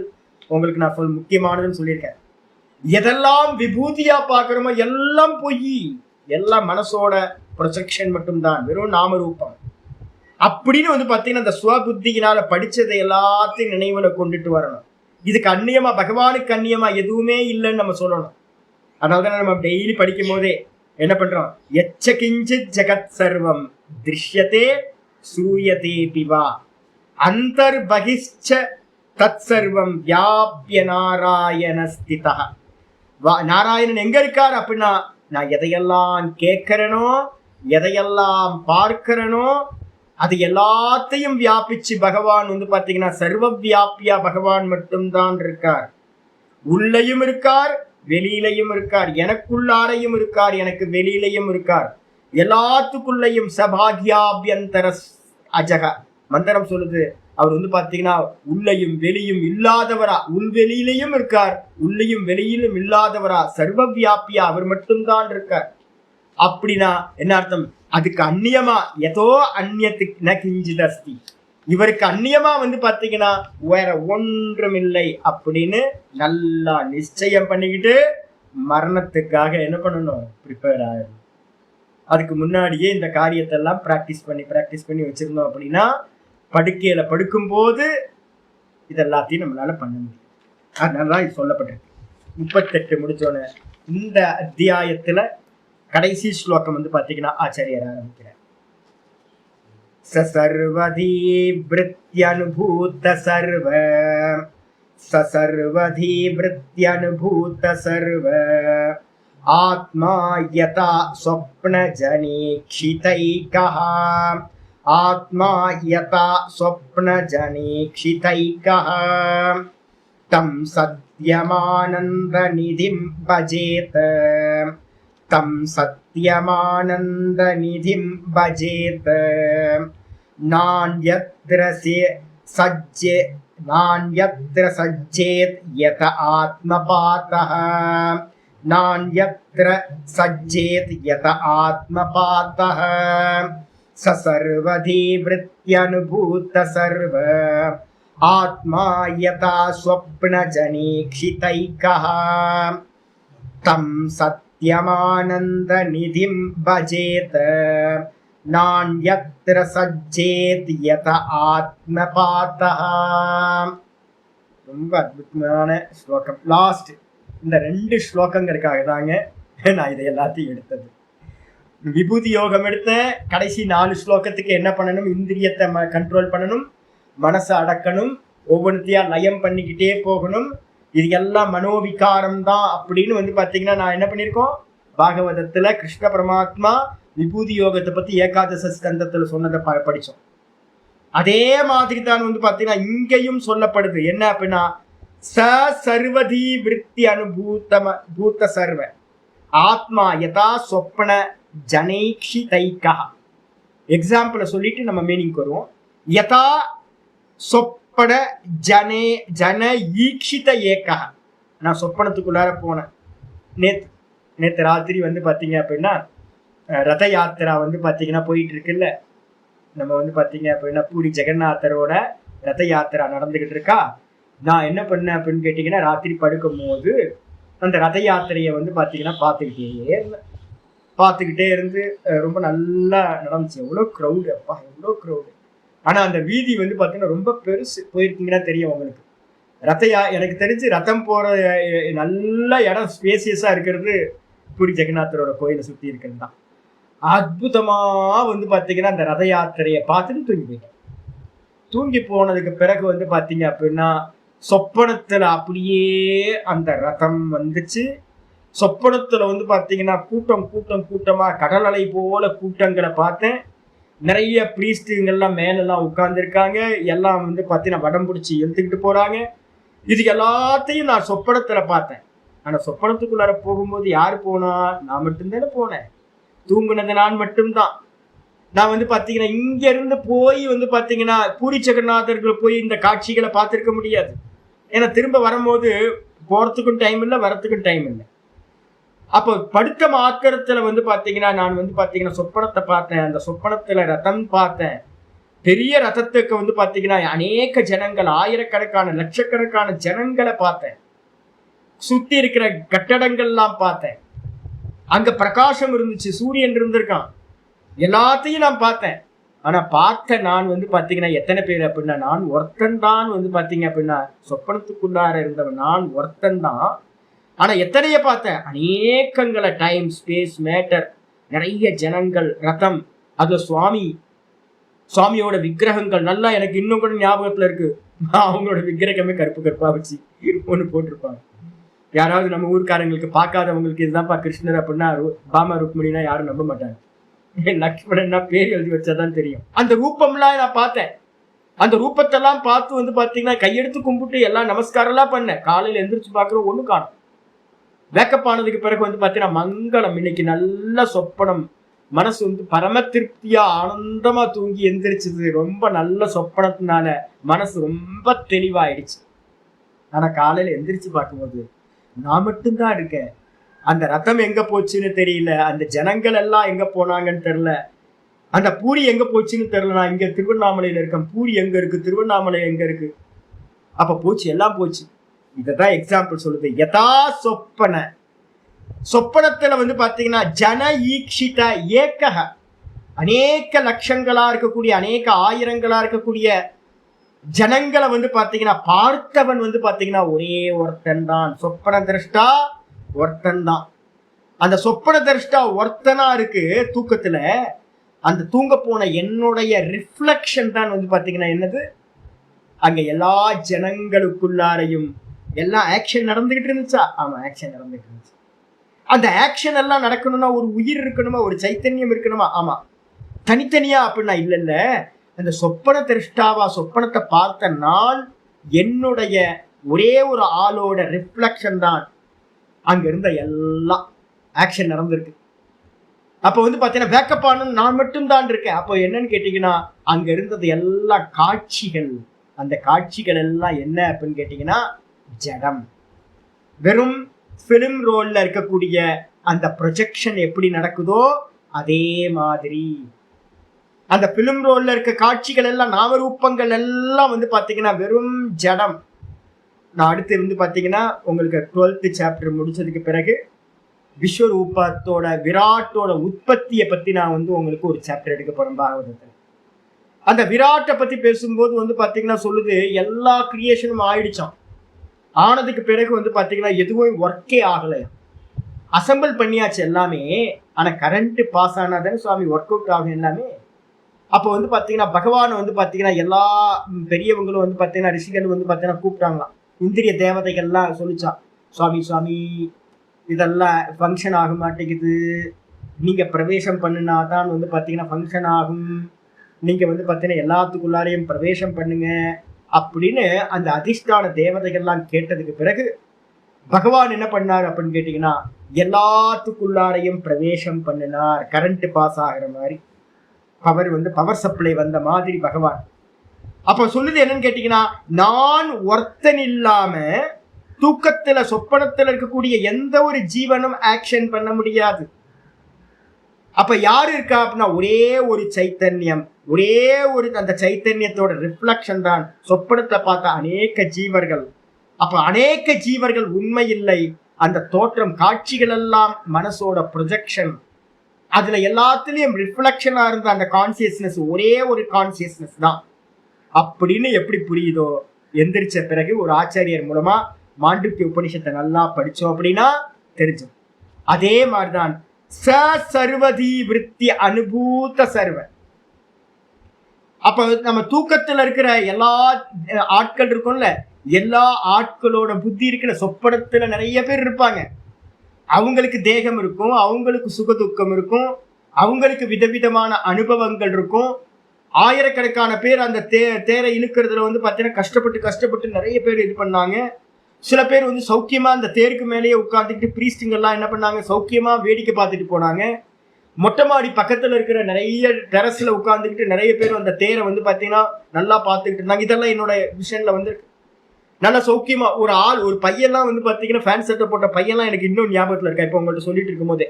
உங்களுக்கு நான் முக்கியமானதுன்னு சொல்லியிருக்கேன். எதெல்லாம் விபூதியா பாக்குறோமோ எல்லாம் பொய், எல்லாம் மனசோட ப்ரொஜெக்ஷன் மட்டும்தான், வெறும் நாமரூபம் அப்படின்னு வந்து பார்த்தீங்கன்னா அந்த சுவபுத்தியினால படிச்சதை எல்லாத்தையும் நினைவுல கொண்டுட்டு வரணும். இதுக்கு அந்நியமா, பகவானுக்கு அந்நியமா எதுவுமே இல்லைன்னு நம்ம சொல்லணும். அதனாலதான் நம்ம டெய்லி படிக்கும் போதே என்ன பண்றோம், எச்ச கிஞ்சித் ஜெகத் சர்வம் திருஷ்யத்தே சூயதே பிவா அந்தர்பகிஷ்ச தத் சர்வம் வியாபிய நாராயண ஸ்திதா. நாராயணன் எங்க இருக்கார் அப்படின்னா, நான் எதையெல்லாம் கேட்கிறேனோ, எதையெல்லாம் பார்க்கிறேனோ, அது எல்லாத்தையும் வியாபிச்சு பகவான் வந்து பாத்தீங்கன்னா சர்வ வியாபியா பகவான் மட்டும்தான் இருக்கார். உள்ளேயும் இருக்கார், வெளியிலையும் இருக்கார், எனக்குள்ளாரையும் இருக்கார், எனக்கு வெளியிலையும் இருக்கார், எல்லாத்துக்குள்ளையும். சபாகியாபியந்தர அஜக மந்திரம் சொல்லுது. அவர் வந்து பாத்தீங்கன்னா உள்ளையும் வெளியும் இல்லாதவரா, உள்வெளியிலையும் இருக்கார், உள்ளையும் வெளியிலும் இல்லாதவரா, சர்வ வியாபியா அவர் மட்டும்தான் இருக்கார். அப்படின்னா என்ன அர்த்தம், அதுக்கு அந்நியமா ஏதோ அந்நியத்துக்கு ந கிஞ்சிதஸ்தி, இவருக்கு அந்நியமா வந்து பாத்தீங்கன்னா வேற ஒன்றுமில்லை அப்படின்னு நல்லா நிச்சயம் பண்ணிக்கிட்டு மரணத்துக்காக என்ன பண்ணணும், ப்ரிப்பேர் ஆகணும். அதுக்கு முன்னாடியே இந்த காரியத்தை எல்லாம் பிராக்டிஸ் பண்ணி வச்சிருந்தோம் அப்படின்னா படுக்கையில படுக்கும்போது இதெல்லாத்தையும் நம்மளால பண்ண முடியும். அதனாலதான் இது சொல்லப்பட்டிருக்கு. 38 முடிச்சோன்னு இந்த அத்தியாயத்துல கடைசி ஸ்லோகம் வந்து பாத்தீங்கன்னா ஆச்சாரியர் ஆரம்பிக்கிறார். சர்வதி விருத்யனுபூத சர்வ, சர்வதி விருத்யனுபூத சர்வ ஆத்மா யதா ஸ்வப்ன ஜனீக்ஷிதைகஹ, ஆத்மா யதா ஸ்வப்ன ஜனீக்ஷிதைகஹ தம் சத்யமானந்த நிதிம் பஜேத, தம் சத்யமானந்த நிதிம் பஜேத நான்யத்ர சஜ்ஜேத் யத ஆத்மபாதஹ, நான்யத்ர சஜ்ஜேத் யத ஆத்மபாதஹ சர்வதி விருத்யனுபூத சர்வ ஆத்மா யதா ஸ்வப்ன ஜனீக்ஷிதைகஹ தம் சத்யமானந்த நிதிம் பஜேத நான்யத்ர சஜ்ஜேத் யத ஆத்மபாதஹ. ரொம்ப அற்புதமான ஸ்லோகம். லாஸ்ட் இந்த 2 ஸ்லோகங்களுக்காக தாங்க நான் இதை எல்லாத்தையும் எடுத்தது. விபூதி யோகம் எடுத்த கடைசி 4 ஸ்லோகத்துக்கு என்ன பண்ணணும், இந்திரியத்தை கண்ட்ரோல் பண்ணணும், மனசை அடக்கணும், ஒவ்வொன்றுத்தையா லயம் பண்ணிக்கிட்டே போகணும். இது எல்லாம் மனோவிகாரம் தான் அப்படின்னு வந்து பாத்தீங்கன்னா நான் என்ன பண்ணிருக்கோம், பாகவதத்துல கிருஷ்ண பரமாத்மா விபூதி யோகத்தை பத்தி ஏகாதச ஸ்கந்தத்துல சொன்னதை படிச்சோம். அதே மாதிரி தான் வந்து பாத்தீங்கன்னா இங்கேயும் சொல்லப்படுது. என்ன அப்படின்னா சர்வதி விருத்தி அனுபூத சர்வ ஆத்மா யதா சொப்பன ஜனைக்ஷிதைகா. எக்ஸாம்பிள சொல்லிட்டு நம்ம மீனிங் வருவோம். யதா சொப்பன ஜன ஈக்ஷித ஏகா. நான் சொப்பனத்துக்குள்ளார போனேன். நேத்து ராத்திரி வந்து பாத்தீங்க அப்படின்னா ரத யாத்திரா வந்து பாத்தீங்கன்னா போயிட்டு இருக்குல்ல. நம்ம வந்து பாத்தீங்க அப்படின்னா பூரி ஜெகநாதரோட ரத யாத்திரா நடந்துகிட்டு இருக்கா. நான் என்ன பண்ணேன் அப்படின்னு கேட்டீங்கன்னா, ராத்திரி படுக்கும் போது அந்த ரத யாத்திரையை வந்து பாத்தீங்கன்னா பார்த்துக்கிட்டே இருந்து ரொம்ப நல்லா நடந்துச்சு. எவ்வளோ க்ரௌடு, அப்பா எவ்வளோ க்ரௌடு. ஆனா அந்த வீதி வந்து பாத்தீங்கன்னா ரொம்ப பெருசு. போயிருக்கீங்கன்னா தெரியும் உங்களுக்கு. எனக்கு தெரிஞ்சு ரதம் போற நல்ல இடம் ஸ்பேசியஸா இருக்கிறது பூரி ஜெகநாதரோட கோயிலை சுத்தி இருக்கிறது தான். அற்புதமா வந்து பாத்தீங்கன்னா அந்த ரத யாத்திரையை பார்த்துட்டு தூங்கி போயிட்டேன். தூங்கி போனதுக்கு பிறகு வந்து பாத்தீங்க அப்படின்னா சொப்பனத்துல அப்படியே அந்த ரதம் வந்துச்சு. சொப்பனத்துல வந்து பாத்தீங்கன்னா கூட்டமா கடல் அலை போல கூட்டங்களை பார்த்தேன். நிறைய பிரீஸ்டுங்கள்லாம் மேலெல்லாம் உட்கார்ந்துருக்காங்க. எல்லாம் வந்து பாத்தீங்கன்னா வடம் பிடிச்சி இழுத்துக்கிட்டு போறாங்க. இது எல்லாத்தையும் நான் சொப்பனத்துல பார்த்தேன். ஆனா சொப்பனத்துக்குள்ளார போகும்போது யாரு போனா, நான் மட்டும்தானே போனேன். தூங்குனது நான் மட்டும்தான். நான் வந்து பாத்தீங்கன்னா இங்க இருந்து போய் வந்து பாத்தீங்கன்னா பூரி ஜெகநாதர்கள் போய் இந்த காட்சிகளை பார்த்திருக்க முடியாது. ஏன்னா திரும்ப வரும்போது போறதுக்கும் டைம் இல்லை, வரத்துக்கும் டைம் இல்லை. அப்போ படுத்த மாத்திரத்துல வந்து பாத்தீங்கன்னா நான் வந்து பாத்தீங்கன்னா சொப்பனத்தை பார்த்தேன். அந்த சொப்பனத்துல ரதம் பார்த்தேன். பெரிய ரதத்துக்கு வந்து பாத்தீங்கன்னா அநேக ஜனங்கள், ஆயிரக்கணக்கான லட்சக்கணக்கான ஜனங்களை பார்த்தேன். சுத்தி இருக்கிற கட்டடங்கள்லாம் பார்த்தேன். அங்க பிரகாசம் இருந்துச்சு, சூரியன் இருந்திருக்கான், எல்லாத்தையும் நான் பார்த்தேன். ஆனா பார்த்த நான் பாத்தீங்கன்னா எத்தனை பேர் அப்படின்னா, நான் ஒருத்தன் தான் பாத்தீங்க அப்படின்னா, சொப்பனத்துக்குள்ளார இருந்தவன் நான் ஒருத்தன் தான். ஆனா எத்தனைய பார்த்தேன், அநேகங்களை, டைம் ஸ்பேஸ் மேட்டர், நிறைய ஜனங்கள், ரதம், அதுல சுவாமியோட விக்கிரகங்கள் நல்லா எனக்கு இன்னும் கூட ஞாபகத்துல இருக்கு. அவங்களோட விக்கிரகமே கருப்பு கருப்பா வச்சு ஒண்ணு போட்டிருப்பாங்க. யாராவது நம்ம ஊர்க்காரங்களுக்கு பார்க்காதவங்களுக்கு இதுதான்ப்பா கிருஷ்ணர் அப்படின்னா, பாமா ருக்மிணினா யாரும் நம்ப மாட்டாங்க. லக்ஷ்மணன்னா பேர் எழுதி வச்சாதான் தெரியும். அந்த ரூபம்லாம் நான் பார்த்தேன். அந்த ரூபத்தெல்லாம் பார்த்து பாத்தீங்கன்னா கையெடுத்து கும்பிட்டு எல்லாம் நமஸ்காரம் எல்லாம் பண்ணேன். காலையில எந்திரிச்சு பாக்குறோம், ஒண்ணு காணும். வேக்கப் ஆனதுக்கு பிறகு பாத்தீங்கன்னா மங்களம். இன்னைக்கு நல்ல சொப்பனம், மனசு பரம திருப்தியா ஆனந்தமா தூங்கி எந்திரிச்சது. ரொம்ப நல்ல சொப்பனத்தினால மனசு ரொம்ப தெளிவாயிடுச்சு. ஆனா காலையில எந்திரிச்சு பார்க்கும்போது நான் மட்டும்தான் இருக்கேன். அந்த ரத்தம் எங்க போச்சுன்னு தெரியல, அந்த ஜனங்கள் எல்லாம் எங்க போனாங்கன்னு தெரியல, அந்த பூரி எங்க போச்சுன்னு தெரியல. நான் இங்க திருவண்ணாமலையில இருக்கேன், பூரி எங்க இருக்கு, திருவண்ணாமலை எங்க இருக்கு? அப்ப போச்சு, எல்லாம் போச்சு. இததான் எக்ஸாம்பிள் சொல்லுது. யதா சொப்பன, சொப்பனத்துல பாத்தீங்கன்னா ஜன ஈக்ஷித ஏக்கக, அநேக லட்சங்களா இருக்கக்கூடிய, அநேக ஆயிரங்களா இருக்கக்கூடிய ஜனங்களை பாத்தீங்கன்னா பார்த்தவன் பாத்தீங்கன்னா ஒரே ஒருத்தன் தான். சொப்பன திரஷ்டா ஒருத்தன் தான். அந்த சொப்பன திரஷ்டா ஒருத்தனா இருக்கு தூக்கத்துல. அந்த தூங்க போன என்னுடைய ரிஃப்ளெக்ஷன் தான் பாத்தீங்கன்னா என்னது, அங்க எல்லா ஜனங்களுக்குள்ளாரையும் எல்லாம் ஆக்ஷன் நடந்துகிட்டு இருந்துச்சா? ஆமா, ஆக்ஷன் நடந்துகிட்டு இருந்துச்சு. அந்த ஆக்ஷன் எல்லாம் நடக்கணும்னா ஒரு உயிர் இருக்கணுமா, ஒரு சைத்தன்யம் இருக்கணுமா? ஆமா. தனித்தனியா அப்படின்னா இல்ல, அந்த சொப்பன திருஷ்டாவா, சொப்பனத்தை பார்த்த நான் என்னுடைய ஒரே ஒரு ஆளோட ரிஃப்ளெக்ஷன் தான். அங்க இருந்த எல்லாம் ஆக்ஷன் நடந்திருக்கு. அப்போ பாத்தீங்கன்னா வேக்கப் ஆனு நான் மட்டும் தான் இருக்கேன். அப்போ என்னன்னு கேட்டீங்கன்னா, அங்க இருந்தது எல்லா காட்சிகள். அந்த காட்சிகள் எல்லாம் என்ன அப்படின்னு கேட்டீங்கன்னா ஜடம். வெறும் பிலிம் ரோல்ல இருக்கக்கூடிய அந்த ப்ரொஜெக்ஷன் எப்படி நடக்குதோ அதே மாதிரி அந்த பிலிம் ரோல்ல இருக்க காட்சிகள் எல்லாம், நாமரூபங்கள் எல்லாம் பாத்தீங்கன்னா வெறும் ஜடம். நான் அடுத்து பாத்தீங்கன்னா உங்களுக்கு 12th சாப்டர் முடிச்சதுக்கு பிறகு விஸ்வரூபத்தோட விராட்டோட உற்பத்தியை பத்தி நான் உங்களுக்கு ஒரு சாப்டர் எடுக்க போறேன் பாகவதத்தில். அந்த விராட்டை பத்தி பேசும்போது பாத்தீங்கன்னா சொல்லுது, எல்லா கிரியேஷனும் ஆயிடுச்சான். ஆனதுக்கு பிறகு பாத்தீங்கன்னா எதுவும் ஒர்க்கே ஆகலையா, அசம்பிள் பண்ணியாச்சு எல்லாமே. ஆனா கரண்ட் பாஸ் ஆனாதானே சுவாமி ஒர்க் அவுட் ஆகும் எல்லாமே. அப்போ பாத்தீங்கன்னா பகவான் பாத்தீங்கன்னா எல்லா பெரியவங்களும் பாத்தீங்கன்னா ரிஷிகள் பாத்தீங்கன்னா கூப்பிட்டாங்களாம். இந்திரிய தேவதைகள்லாம் சொல்லிச்சான், சுவாமி இதெல்லாம் ஃபங்க்ஷன் ஆக மாட்டேங்குது, நீங்க பிரவேசம் பண்ணினாதான் பாத்தீங்கன்னா ஃபங்க்ஷன் ஆகும், நீங்க பாத்தீங்கன்னா எல்லாத்துக்குள்ளாரையும் பிரவேசம் பண்ணுங்க அப்படின்னு அந்த அதிஷ்டான தேவதைகள்லாம் கேட்டதுக்கு பிறகு பகவான் என்ன பண்ணார் அப்படின்னு கேட்டீங்கன்னா, எல்லாத்துக்குள்ளாரையும் பிரவேசம் பண்ணினார். கரண்ட் பாஸ் ஆகிற மாதிரி, பவர் சப்ளை வந்த மாதிரி பகவான். அப்ப சொல்லுது என்னன்னு கேட்டீங்கன்னா, நான் ஒருத்தன் இல்லாம தூக்கத்துல சொப்பனத்துல இருக்கக்கூடிய எந்த ஒரு ஜீவனும் ஆக்ஷன் பண்ண முடியாது. அப்ப யாரு இருக்கா அப்படின்னா ஒரே ஒரு சைத்தன்யம், ஒரே ஒரு அந்த சைத்தன்யத்தோட ரிஃப்ளெக்ஷன் தான் சொப்பனத்தை பார்த்த அநேக ஜீவர்கள். அப்ப அநேக ஜீவர்கள் உண்மை இல்லை, அந்த தோற்றம் காட்சிகள் எல்லாம் மனசோட ப்ரொஜெக்ஷன். அதுல எல்லாத்துலயும் ரிஃப்ளெக்ஷனா இருந்த அந்த கான்சியஸ்னஸ் ஒரே ஒரு கான்சியஸ்னஸ் தான் அப்படின்னு எப்படி புரியுதோ, எந்திரிச்ச பிறகு ஒரு ஆச்சாரியர் மூலமா மாண்டூக்கிய உபனிஷத்தை நல்லா படிச்சோம் அப்படின்னா தெரிஞ்சோம். அதே மாதிரிதான் சர்வதி விருத்தி அனுபூத சர்வ. அப்ப நம்ம தூக்கத்துல இருக்கிற எல்லா ஆட்கள் இருக்கும்ல, எல்லா ஆட்களோட புத்தி இருக்கிற சொப்பனத்துல நிறைய பேர் இருப்பாங்க. அவங்களுக்கு தேகம் இருக்கும், அவங்களுக்கு சுக துக்கம் இருக்கும், அவங்களுக்கு விதவிதமான அனுபவங்கள் இருக்கும். ஆயிரக்கணக்கான பேர் அந்த தேரை இழுக்கிறதுல பாத்தீங்கன்னா கஷ்டப்பட்டு நிறைய பேர் இது பண்ணாங்க. சில பேர் சௌக்கியமா அந்த தேருக்கு மேலேயே உட்காந்துக்கிட்டு பிரீஸ்டுங்கெல்லாம் என்ன பண்ணாங்க, சௌக்கியமா வேடிக்கை பார்த்துட்டு போனாங்க. மொட்டை மாடி பக்கத்துல இருக்கிற நிறைய டெரஸ்ல உட்காந்துக்கிட்டு நிறைய பேர் அந்த தேரை பாத்தீங்கன்னா நல்லா பார்த்துக்கிட்டு இருந்தாங்க. இதெல்லாம் என்னோட விஷன்ல நல்லா சௌக்கியமா ஒரு பையன்லாம் பாத்தீங்கன்னா ஃபேன் சட்டை போட்ட பையன்லாம் எனக்கு இன்னும் ஞாபகத்துல இருக்கா. இப்போ உங்கள்ட்ட சொல்லிட்டு இருக்கும் போதே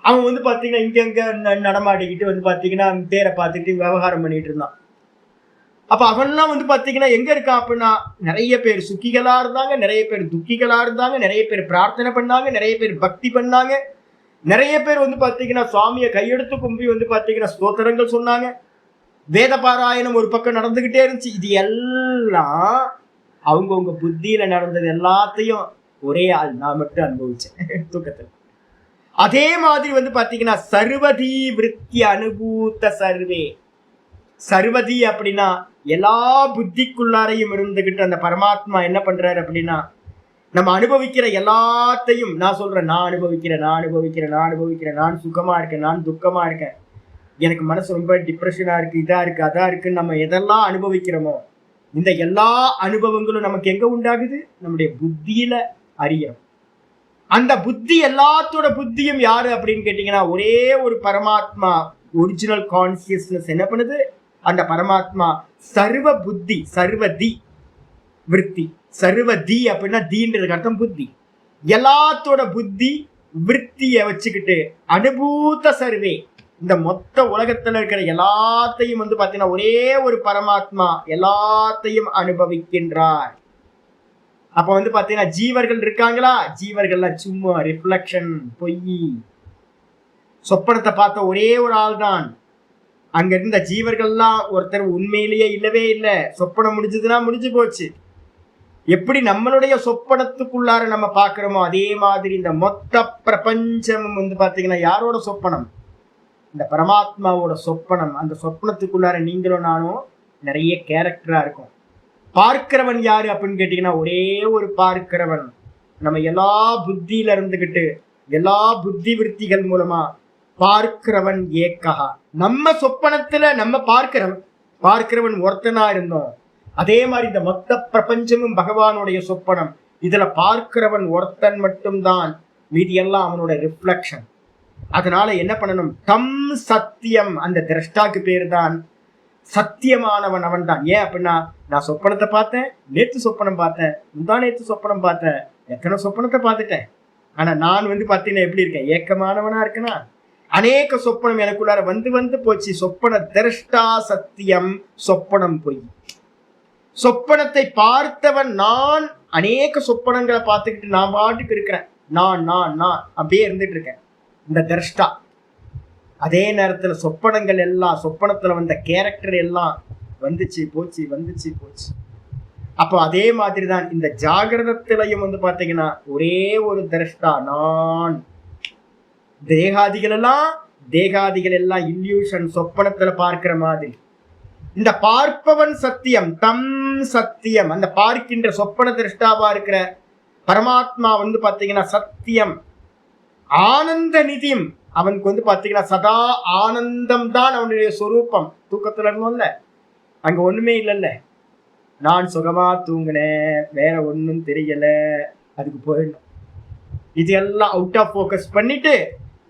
அவன் பாத்தீங்கன்னா இங்க நடமாடிக்கிட்டு பாத்தீங்கன்னா தேரை பார்த்துக்கிட்டு விவகாரம் பண்ணிட்டு இருந்தான். அப்ப அவன்லாம் பாத்தீங்கன்னா எங்க இருக்கான் அப்படின்னா, நிறைய பேர் சுக்கிகளா இருந்தாங்க, நிறைய பேர் துக்கிகளா இருந்தாங்க, நிறைய பேர் பிரார்த்தனை பண்ணாங்க, நிறைய பேர் பக்தி பண்ணாங்க, நிறைய பேர் வந்து பாத்தீங்கன்னா சுவாமியை கையெடுத்து கும்பி வந்து பாத்தீங்கன்னா ஸ்தோத்திரங்கள் சொன்னாங்க. வேத பாராயணம் ஒரு பக்கம் நடந்துகிட்டே இருந்துச்சு. இது எல்லாம் அவங்கவுங்க புத்தியில நடந்தது எல்லாத்தையும் ஒரே ஆள் நான் மட்டும் அனுபவிச்சேன் தூக்கத்தில். அதே மாதிரி வந்து பாத்தீங்கன்னா சர்வதி விருத்தி அனுபூத்த சர்வே. சர்வதி அப்படின்னா எல்லா புத்திக்குள்ளாரையும் இருந்துகிட்டு அந்த பரமாத்மா என்ன பண்றாரு அப்படின்னா நம்ம அனுபவிக்கிற எல்லாத்தையும் நான் சொல்றேன், நான் அனுபவிக்கிறேன், நான் சுகமா இருக்கேன், நான் துக்கமா இருக்கேன், எனக்கு மனசு ரொம்ப டிப்ரெஷனா இருக்கு, இதா இருக்கு, அதா இருக்குன்னு நம்ம எதெல்லாம் அனுபவிக்கிறோமோ இந்த எல்லா அனுபவங்களும் நமக்கு எங்க உண்டாகுது? நம்முடைய புத்தியில அறியணும். அந்த புத்தி எல்லாத்தோட புத்தியும் யாரு அப்படின்னு கேட்டீங்கன்னா ஒரே ஒரு பரமாத்மா. ஒரிஜினல் கான்சியஸ்னஸ் என்ன பண்ணுது? அந்த பரமாத்மா சர்வ புத்தி, சர்வதி விருத்தி. சர்வதி அப்படின்னா தீன்றதுக்கு அர்த்தம் புத்தி. எல்லாத்தோட புத்தி விருத்திய வச்சுக்கிட்டு அனுபூத்த சர்வே, இந்த மொத்த உலகத்துல இருக்கிற எல்லாத்தையும் வந்து பாத்தீங்கன்னா ஒரே ஒரு பரமாத்மா எல்லாத்தையும் அனுபவிக்கின்றார். அப்ப வந்து பாத்தீங்கன்னா ஜீவர்கள் இருக்காங்களா? ஜீவர்கள்லாம் சும்மா ரிஃப்ளெக்ஷன், பொய். சொப்பனத்தை பார்த்த ஒரே ஒரு ஆள் தான். அங்க இருந்த ஜீவர்கள்லாம் ஒருத்தர் உண்மையிலேயே இல்லவே இல்லை. சொப்பனம் முடிஞ்சதுன்னா முடிஞ்சு போச்சு. எப்படி நம்மளுடைய சொப்பனத்துக்குள்ளார நம்ம பாக்குறோமோ அதே மாதிரி இந்த மொத்த பிரபஞ்சமும் வந்து பாத்தீங்கன்னா யாரோட சொப்பனம்? இந்த பரமாத்மாவோட சொப்பனம். அந்த சொப்பனத்துக்குள்ளார நீங்களும் நானும் நிறைய கேரக்டரா இருக்கும். பார்க்கிறவன் யாரு அப்படின்னு கேட்டீங்கன்னா ஒரே ஒரு பார்க்கிறவன். நம்ம எல்லா புத்தியில இருந்துகிட்டு எல்லா புத்தி விருத்திகள் மூலமா பார்க்கிறவன் ஏக்கா. நம்ம சொப்பனத்துல நம்ம பார்க்கிறவன் ஒருத்தனா இருந்தோம். அதே மாதிரி இந்த மொத்த பிரபஞ்சமும் பகவானுடைய சொப்பனம். இதுல பார்க்கிறவன் ஒருத்தன் மட்டும்தான், மீதி எல்லாம் அவனோட ரிஃப்ளெக்ஷன். அதனால என்ன பண்ணணும்? தம் சத்தியம். அந்த திரஷ்டாக்கு பேர் தான் சத்தியமானவன், அவன் தான். ஏன் அப்படின்னா நான் சொப்பனத்தை பார்த்தேன், நேத்து சொப்பனம் பார்த்தேன், முந்தா நேத்து சொப்பனம் பார்த்தேன், எத்தனை சொப்பனத்தை பார்த்துட்டேன். ஆனா நான் வந்து பார்த்தீங்கன்னா எப்படி இருக்கேன்? ஏக்கமானவனா இருக்கேனா? அநேக சொப்பனம் எனக்குள்ளார வந்து வந்து போச்சு. சொப்பன திரஷ்டா சத்தியம், சொப்பனம் பொய். சொப்பனத்தை பார்த்தவன் நான். அநேக சொப்பனங்களை பார்த்துக்கிட்டு நான் பாட்டுக்கு இருக்கிறேன். நான் நான் நான் அப்படியே இருந்துட்டு இருக்கேன், இந்த திரஷ்டா. அதே நேரத்துல சொப்பனங்கள் எல்லாம், சொப்பனத்துல வந்த கேரக்டர் எல்லாம் வந்துச்சு போச்சு, வந்துச்சு போச்சு. அப்போ அதே மாதிரிதான் இந்த ஜாகிரதத்திலையும் வந்து பாத்தீங்கன்னா ஒரே ஒரு திரஷ்டா நான். தேகாதிகள் எல்லாம் இல்யூஷன், சொப்பனத்துல பார்க்கிற மாதிரி. இந்த பார்ப்பவன் சத்தியம், தம் சத்தியம். அந்த பார்க்கின்ற சொப்பன திருஷ்டாவா இருக்கிற பரமாத்மா வந்து பாத்தீங்கன்னா சத்தியம். ஆனந்த நிதியம். அவனுக்கு வந்து பாத்தீங்கன்னா சதா ஆனந்தம் தான் அவனுடைய சொரூபம். தூக்கத்துல இருந்தோம்ல, அங்க ஒண்ணுமே இல்லைல்ல. நான் சுகமா தூங்கினேன், வேற ஒன்னும் தெரியல, அதுக்கு போயிடணும். இது எல்லாம் அவுட் ஆஃப் போக்கஸ் பண்ணிட்டு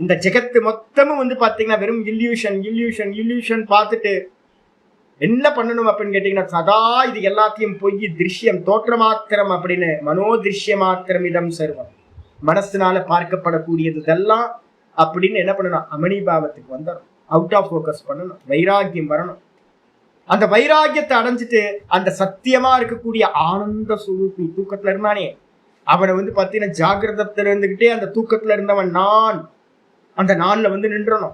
இந்த ஜெகத்து மொத்தமும் வந்து பாத்தீங்கன்னா வெறும் இல்யூஷன் பார்த்துட்டு என்ன பண்ணணும் அப்படின்னு கேட்டீங்கன்னா சதா இது எல்லாத்தையும் பொய், திருஷ்யம், தோற்ற மாத்திரம் அப்படின்னு. மனோதிருஷ்ய மாத்திரம் இதம் சர்வம். மனசுனால பார்க்கப்படக்கூடியது இதெல்லாம் அப்படின்னு என்ன பண்ணணும்? அமணிபாவத்துக்கு வந்துடணும், அவுட் ஆஃப் போக்கஸ் பண்ணணும், வைராக்கியம் வரணும். அந்த வைராக்கியத்தை அடைஞ்சிட்டு அந்த சத்தியமா இருக்கக்கூடிய ஆனந்த சுரூபி தூக்கத்துல இருந்தானே அவனை வந்து பாத்தீங்கன்னா ஜாகிரதத்துல இருந்துகிட்டே அந்த தூக்கத்துல இருந்தவன் நான். அந்த நான்ல வந்து நின்றணும்.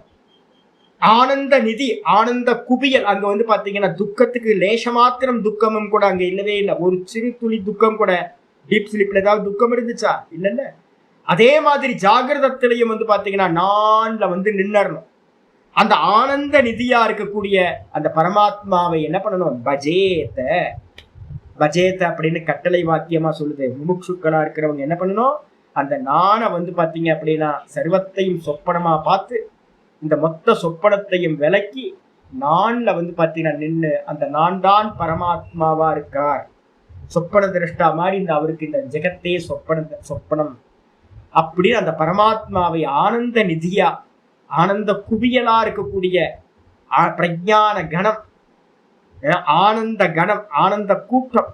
ஆனந்த நிதி, ஆனந்த குவியல். அங்க வந்து பாத்தீங்கன்னா துக்கத்துக்கு லேச மாத்திரம் துக்கமும் கூட அங்க இல்லவே இல்லை. ஒரு சிறு துளி துக்கம் கூட. டீப் ஸ்லீப்ல ஏதாவது துக்கம் இருந்துச்சா? இல்லைல்ல. அதே மாதிரி ஜாகிரதத்திலையும் வந்து பாத்தீங்கன்னா நான்ல வந்து நின்னறணும். அந்த ஆனந்த நிதியா இருக்கக்கூடிய அந்த பரமாத்மாவை என்ன பண்ணணும்? பஜேத்த அப்படின்னு கட்டளை வாக்கியமா சொல்லுது. முமுட்சுக்களா இருக்கிறவங்க என்ன பண்ணணும்? அந்த நானை வந்து பாத்தீங்க அப்படின்னா சர்வத்தையும் சொப்பனமா பார்த்து இந்த மொத்த சொப்பனத்தையும் விலக்கி நான்ல வந்து பாத்தீங்கன்னா நின்று அந்த நான் தான் பரமாத்மாவா இருக்கார். சொப்பன திரஷ்டா மாதிரி இந்த அவருக்கு இந்த ஜெகத்தே சொப்பனம் அப்படின்னு அந்த பரமாத்மாவை ஆனந்த நிதியா, ஆனந்த குவியலா இருக்கக்கூடிய பிரஜான கணம், ஆனந்த கணம், ஆனந்த கூட்டம்,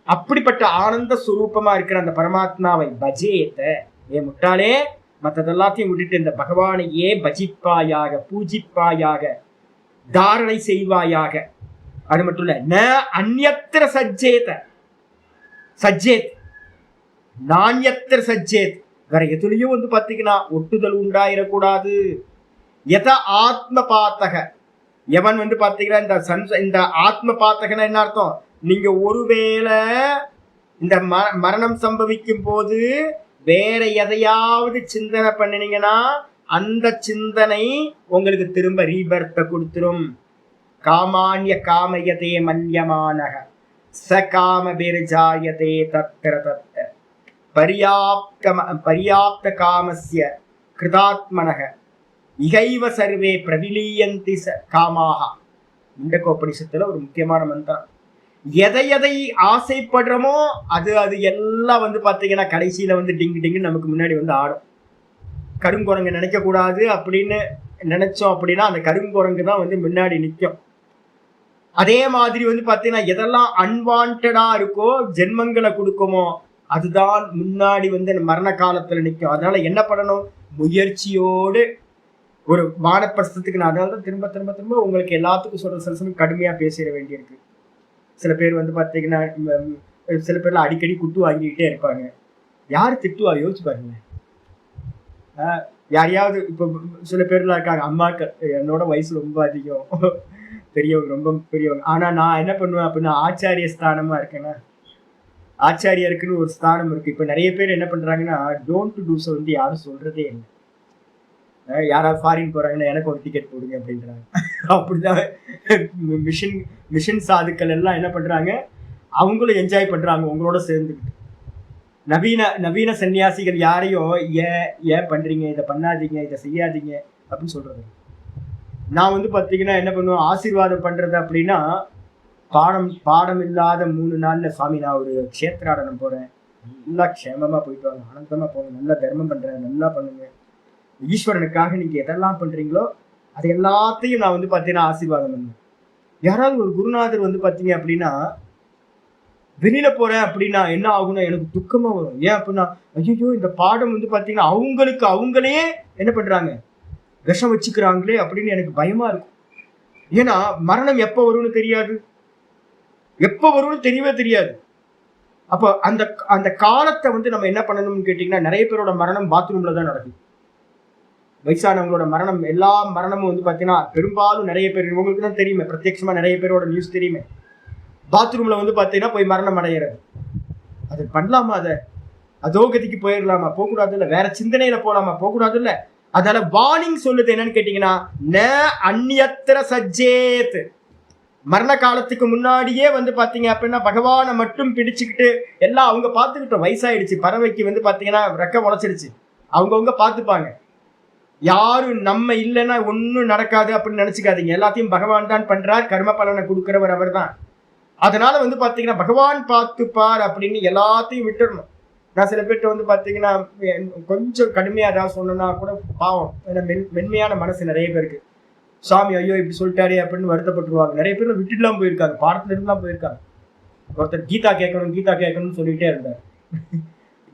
அப்படிப்பட்ட ஆனந்த சுரூபமா இருக்கிற அந்த பரமாத்மாவை பஜேத்த. ஏ முட்டாளே, மற்றதெல்லாத்தையும் விட்டுட்டு இந்த பகவானையே பஜிப்பாயாக, பூஜிப்பாயாக, தாரணை செய்வாயாக. அது மட்டும் இல்ல, ந அந்யத்திர சஜ்ஜேத், நான்யத்திர சஜ்ஜேத். வேற எதுலயும் வந்து பாத்தீங்கன்னா ஒட்டுதல் உண்டாயிடக்கூடாது. எத ஆத்ம பாத்தக, எவன் வந்து பாத்தீங்கன்னா இந்த ஆத்ம பாத்தகன்னா என்ன அர்த்தம்? நீங்க ஒருவேளை இந்த மரணம் சம்பவிக்கும் போது வேற எதையாவது சிந்தனை பண்ணினீங்கன்னா அந்த சிந்தனை உங்களுக்கு திரும்ப ரீபர்த்த கொடுத்துரும். காமான்ய காமயதே மல்யமானக ச காம பிர்ஜாயதே தத்திர தத்த பர்யாப்த காமஸ்ய கிருதாத்மனக இகைவ சர்வே பிரவிலீயந்தி காமாக. முண்டகோபனிஷத்துல ஒரு முக்கியமான மந்திரம். எதை எதை ஆசைப்படுறோமோ அது எல்லாம் வந்து பாத்தீங்கன்னா கடைசியில வந்து டிங்கு டிங்கு நமக்கு முன்னாடி வந்து ஆடும். கருங்குரங்கு நினைக்க கூடாது அப்படின்னு நினைச்சோம் அப்படின்னா அந்த கருங்குரங்கு தான் வந்து முன்னாடி நிற்கும். அதே மாதிரி வந்து பாத்தீங்கன்னா எதெல்லாம் அன்வான்டா இருக்கோ, ஜென்மங்களை கொடுக்குமோ, அதுதான் முன்னாடி வந்து மரண காலத்துல நிற்கும். அதனால என்ன பண்ணணும்? முயற்சியோடு ஒரு வானப்பிரஸ்தத்துக்கு நான் அதனால தான் திரும்ப திரும்ப திரும்ப உங்களுக்கு எல்லாத்துக்கும் சொல்ற சில சமயம் கடுமையா பேசிட வேண்டியிருக்கு. சில பேர் வந்து பாத்தீங்கன்னா சில பேர்ல அடிக்கடி குட்டு வாங்கிக்கிட்டே இருப்பாங்க. யாரு திட்டுவா? யோசிச்சு பாருங்க. யாரையாவது இப்போ சில பேர்லாம் இருக்காங்க, அம்மாக்கள் என்னோட வயசு ரொம்ப அதிகம், பெரியவங்க, ரொம்ப பெரியவங்க. ஆனா நான் என்ன பண்ணுவேன் அப்படின்னா ஆச்சாரிய ஸ்தானமா இருக்கேன்னா, ஆச்சாரியருக்குன்னு ஒரு ஸ்தானம் இருக்கு. இப்ப நிறைய பேர் என்ன பண்றாங்கன்னா டோன்ட் டூ ஸோ வந்து யாரும் சொல்றதே இல்லை. யாராவது ஃபாரின் போறாங்கன்னா எனக்கு ஒரு டிக்கெட் போடுங்க அப்படின்றாங்க. அப்படிதான் மிஷன் சாதுக்கள் எல்லாம் என்ன பண்றாங்க, அவங்களும் என்ஜாய் பண்றாங்க உங்களோட சேர்ந்துக்கிட்டு. நவீன சன்னியாசிகள் யாரையும் ஏன் பண்றீங்க, இதை பண்ணாதீங்க, இதை செய்யாதீங்க அப்படின்னு சொல்றது. நான் வந்து பாத்தீங்கன்னா என்ன பண்ணுவேன், ஆசீர்வாதம் பண்றது அப்படின்னா பாடம் இல்லாத 3 நாள்ல சாமி நான் ஒரு க்ஷேத்ராடனம் போறேன், நல்லா க்ஷேமமா போயிட்டு வாங்க, ஆனந்தமா போங்க, நல்லா தர்மம் பண்றேன், நல்லா பண்ணுங்க, ஈஸ்வரனுக்காக நீங்க எதெல்லாம் பண்றீங்களோ அது எல்லாத்தையும் நான் வந்து பாத்தீங்கன்னா ஆசீர்வாதம் பண்ணுவேன். யாராவது ஒரு குருநாதர் வந்து பாத்தீங்க அப்படின்னா வெளியில போறேன் அப்படின்னா என்ன ஆகும்னா எனக்கு துக்கமா வரும். ஏன் அப்படின்னா ஐயோ இந்த பாடம் வந்து பாத்தீங்கன்னா அவங்களுக்கு அவங்களே என்ன பண்றாங்க, விஷம் வச்சுக்கிறாங்களே அப்படின்னு எனக்கு பயமா இருக்கும். ஏன்னா மரணம் எப்ப வரும்னு தெரியாது, எப்ப வரும்னு தெரியவே தெரியாது. அப்போ அந்த காலத்தை வந்து நம்ம என்ன பண்ணணும்னு கேட்டீங்கன்னா, நிறைய பேரோட மரணம் பாத்ரூம்ல தான் நடக்குது. வயசானவங்களோட மரணம், எல்லா மரணமும் வந்து பாத்தீங்கன்னா பெரும்பாலும் நிறைய பேர், உங்களுக்கு தான் தெரியுமே, பிரத்யட்சமா நிறைய பேரோட நியூஸ் தெரியுமே, பாத்ரூம்ல வந்து பாத்தீங்கன்னா போய் மரணம் அடைகிறது. அது பண்ணலாமா? அதோகதிக்கு போயிடலாமா? போகக்கூடாது இல்ல. வேற சிந்தனையில போலாமா? போகக்கூடாது இல்ல. அதனால வார்னிங் சொல்லுது என்னன்னு கேட்டீங்கன்னா, ந அந்நியத்திர சஜ்ஜேத். மரண காலத்துக்கு முன்னாடியே வந்து பாத்தீங்க அப்படின்னா பகவானை மட்டும் பிடிச்சுக்கிட்டு எல்லாம் அவங்க பார்த்துக்கிட்டோம். வயசாயிடுச்சு, பறவைக்கு வந்து பாத்தீங்கன்னா ரெக்க முளைச்சிடுச்சு, அவங்கவுங்க பார்த்துப்பாங்க. யாரும் நம்ம இல்லைன்னா ஒன்னும் நடக்காது அப்படின்னு நினைச்சுக்காதீங்க. எல்லாத்தையும் பகவான் தான் பண்றார், கர்ம பலனை கொடுக்கிறவர் அவர் தான். அதனால வந்து பாத்தீங்கன்னா பகவான் பார்த்துப்பார் அப்படின்னு எல்லாத்தையும் விட்டுடணும். நான் சில பேர்கிட்ட வந்து பாத்தீங்கன்னா கொஞ்சம் கடுமையா ஏதாவது சொன்னா கூட பாவம், மென்மையான மனசு நிறைய பேருக்கு, சாமி ஐயோ இப்படி சொல்லிட்டாரே அப்படின்னு வருத்தப்பட்டுருவாங்க. நிறைய பேர் விட்டுட்டுலாம் போயிருக்காங்க, பாடத்துல இருந்துலாம் போயிருக்காங்க. ஒருத்தர் கீதா கேட்கணும்னு சொல்லிட்டே இருந்தார்.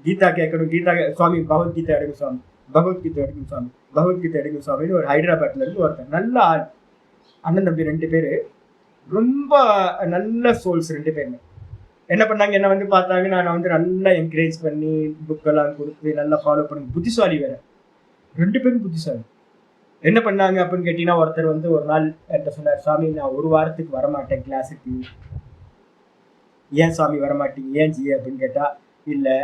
கீதா கேட்கணும், சுவாமி பகவத்கீதை எடுக்கும் சுவாமி, பகவத்கீதை எடுக்கும் சுவாமி, பகவத்கீதை எடுக்கும் சுவாமின்னு ஒரு ஹைதராபாத்ல இருந்து ஒருத்தர், நல்ல ஆள், அண்ணன் தம்பி 2 பேரு, ரொம்ப நல்ல சோல்ஸ் 2 பேருமே. என்ன பண்ணாங்க, என்ன வந்து பார்த்தாங்க, நான் வந்து நல்லா என்கரேஜ் பண்ணி புக்கெல்லாம் கொடுத்து நல்லா ஃபாலோ பண்ணி, புத்திசாலி வேற, 2 பேரும் புத்திசாலி. என்ன பண்ணாங்க அப்படின்னு கேட்டீங்கன்னா, ஒருத்தர் வந்து ஒரு நாள் என்கிட்ட சொன்னார், சாமி நான் 1 வாரத்துக்கு வரமாட்டேன் கிளாஸுக்கு. ஏன் சாமி வரமாட்டீங்க, ஏன் ஜி அப்படின்னு கேட்டா, இல்லை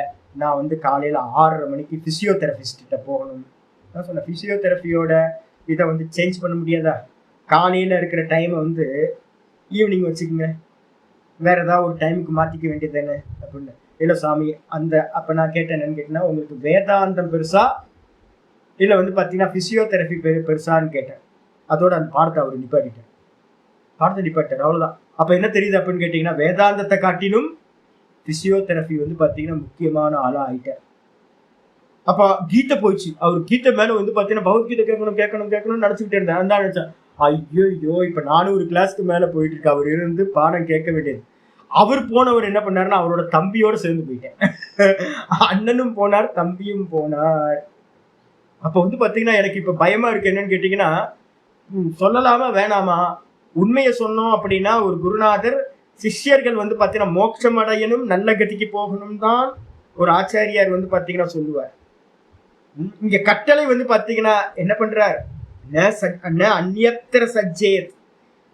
நான் வந்து காலையில் 6:30 மணிக்கு ஃபிசியோதெரபிஸ்ட்ட போகணும். நான் சொன்னேன், ஃபிசியோதெரபியோட இதை வந்து சேஞ்ச் பண்ண முடியாதா? காலையில் இருக்கிற டைமை வந்து ஈவினிங் வச்சுக்கோங்க, வேற ஏதாவது ஒரு டைமுக்கு மாற்றிக்க வேண்டியது தானே அப்படின்னு. இல்லை சாமி அப்போ நான் கேட்டேன், என்னன்னு கேட்டேன்னா, உங்களுக்கு வேதாந்தம் பெருசா இல்லை வந்து பார்த்தீங்கன்னா ஃபிசியோதெரபி பெருசான்னு கேட்டேன். அதோட அந்த பாடத்தை அவர் நிப்பாட்டார், அவ்வளோதான். அப்போ என்ன தெரியுது அப்படின்னு கேட்டிங்கன்னா, வேதாந்தத்தை காட்டிலும் ஃபிசியோதெரபி வந்து பார்த்தீங்கன்னா முக்கியமான ஆளாக ஆகிட்டார். அப்போ கீதை போயிடுச்சு, அவர் கீதை மேலே வந்து பார்த்தீங்கன்னா பகவத்கீதை கேட்கணும்னு நினச்சிக்கிட்டே இருந்தேன். நான் தான் நினச்சேன், ஐயோ இப்போ 400 கிளாஸ்க்கு மேலே போயிட்டு இருக்கு, அவர் இருந்து பாடம் கேட்க வேண்டியது. அவர் போனவர் என்ன பண்ணாருன்னா அவரோட தம்பியோட சேர்ந்து போயிட்டேன். அண்ணனும் போனார், தம்பியும் போனார். அப்போ வந்து பார்த்தீங்கன்னா எனக்கு இப்போ பயமா இருக்கு. என்னன்னு கேட்டீங்கன்னா, சொல்லலாமா வேணாமா? உண்மையை சொன்னோம் அப்படின்னா ஒரு குருநாதர் சிஷ்யர்கள் வந்து பார்த்தீங்கன்னா மோட்சம் அடையணும், நல்ல கதிக்கு போகணும் தான் ஒரு ஆச்சாரியார் வந்து பார்த்தீங்கன்னா சொல்லுவார். இங்க கட்டளை வந்து பாத்தீங்கன்னா என்ன பண்றார், அந்நியத்திர சஜ்ஜேத்,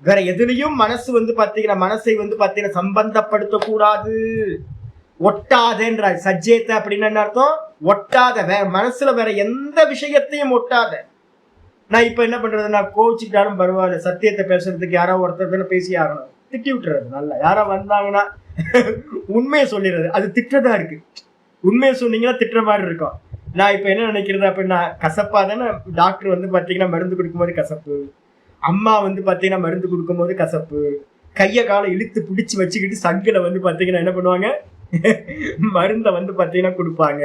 வேற எதுலயும் மனசு வந்து பாத்தீங்கன்னா மனசை வந்து பாத்தீங்கன்னா சம்பந்தப்படுத்த கூடாது, ஒட்டாதேன்றார். சஜ்ஜேத்த அப்படின்னு என்ன அர்த்தம், ஒட்டாத, வேற மனசுல வேற எந்த விஷயத்தையும் ஒட்டாத. நான் இப்ப என்ன பண்றது, நான் கோவிச்சுக்கிட்டாலும் பரவாயில்ல, சத்தியத்தை பேசுறதுக்கு யாரோ ஒருத்தர் பேசி ஆகணும், திட்டி விட்டுறது. நல்லா யாரோ வந்தாங்கன்னா உண்மையை சொல்லிடுறது. அது திட்டதா இருக்கு. உண்மையை சொன்னீங்கன்னா திட்டுற மாதிரி இருக்கும். நான் இப்ப என்ன நினைக்கிறது அப்படின்னா, கசப்பா தானே டாக்டர் வந்து பாத்தீங்கன்னா மருந்து கொடுக்கும்போது கசப்பு, அம்மா வந்து பாத்தீங்கன்னா மருந்து கொடுக்கும் போது கசப்பு, கைய காலை இழுத்து பிடிச்சி வச்சுக்கிட்டு சங்குல வந்து பாத்தீங்கன்னா என்ன பண்ணுவாங்க, மருந்தை வந்து பாத்தீங்கன்னா கொடுப்பாங்க.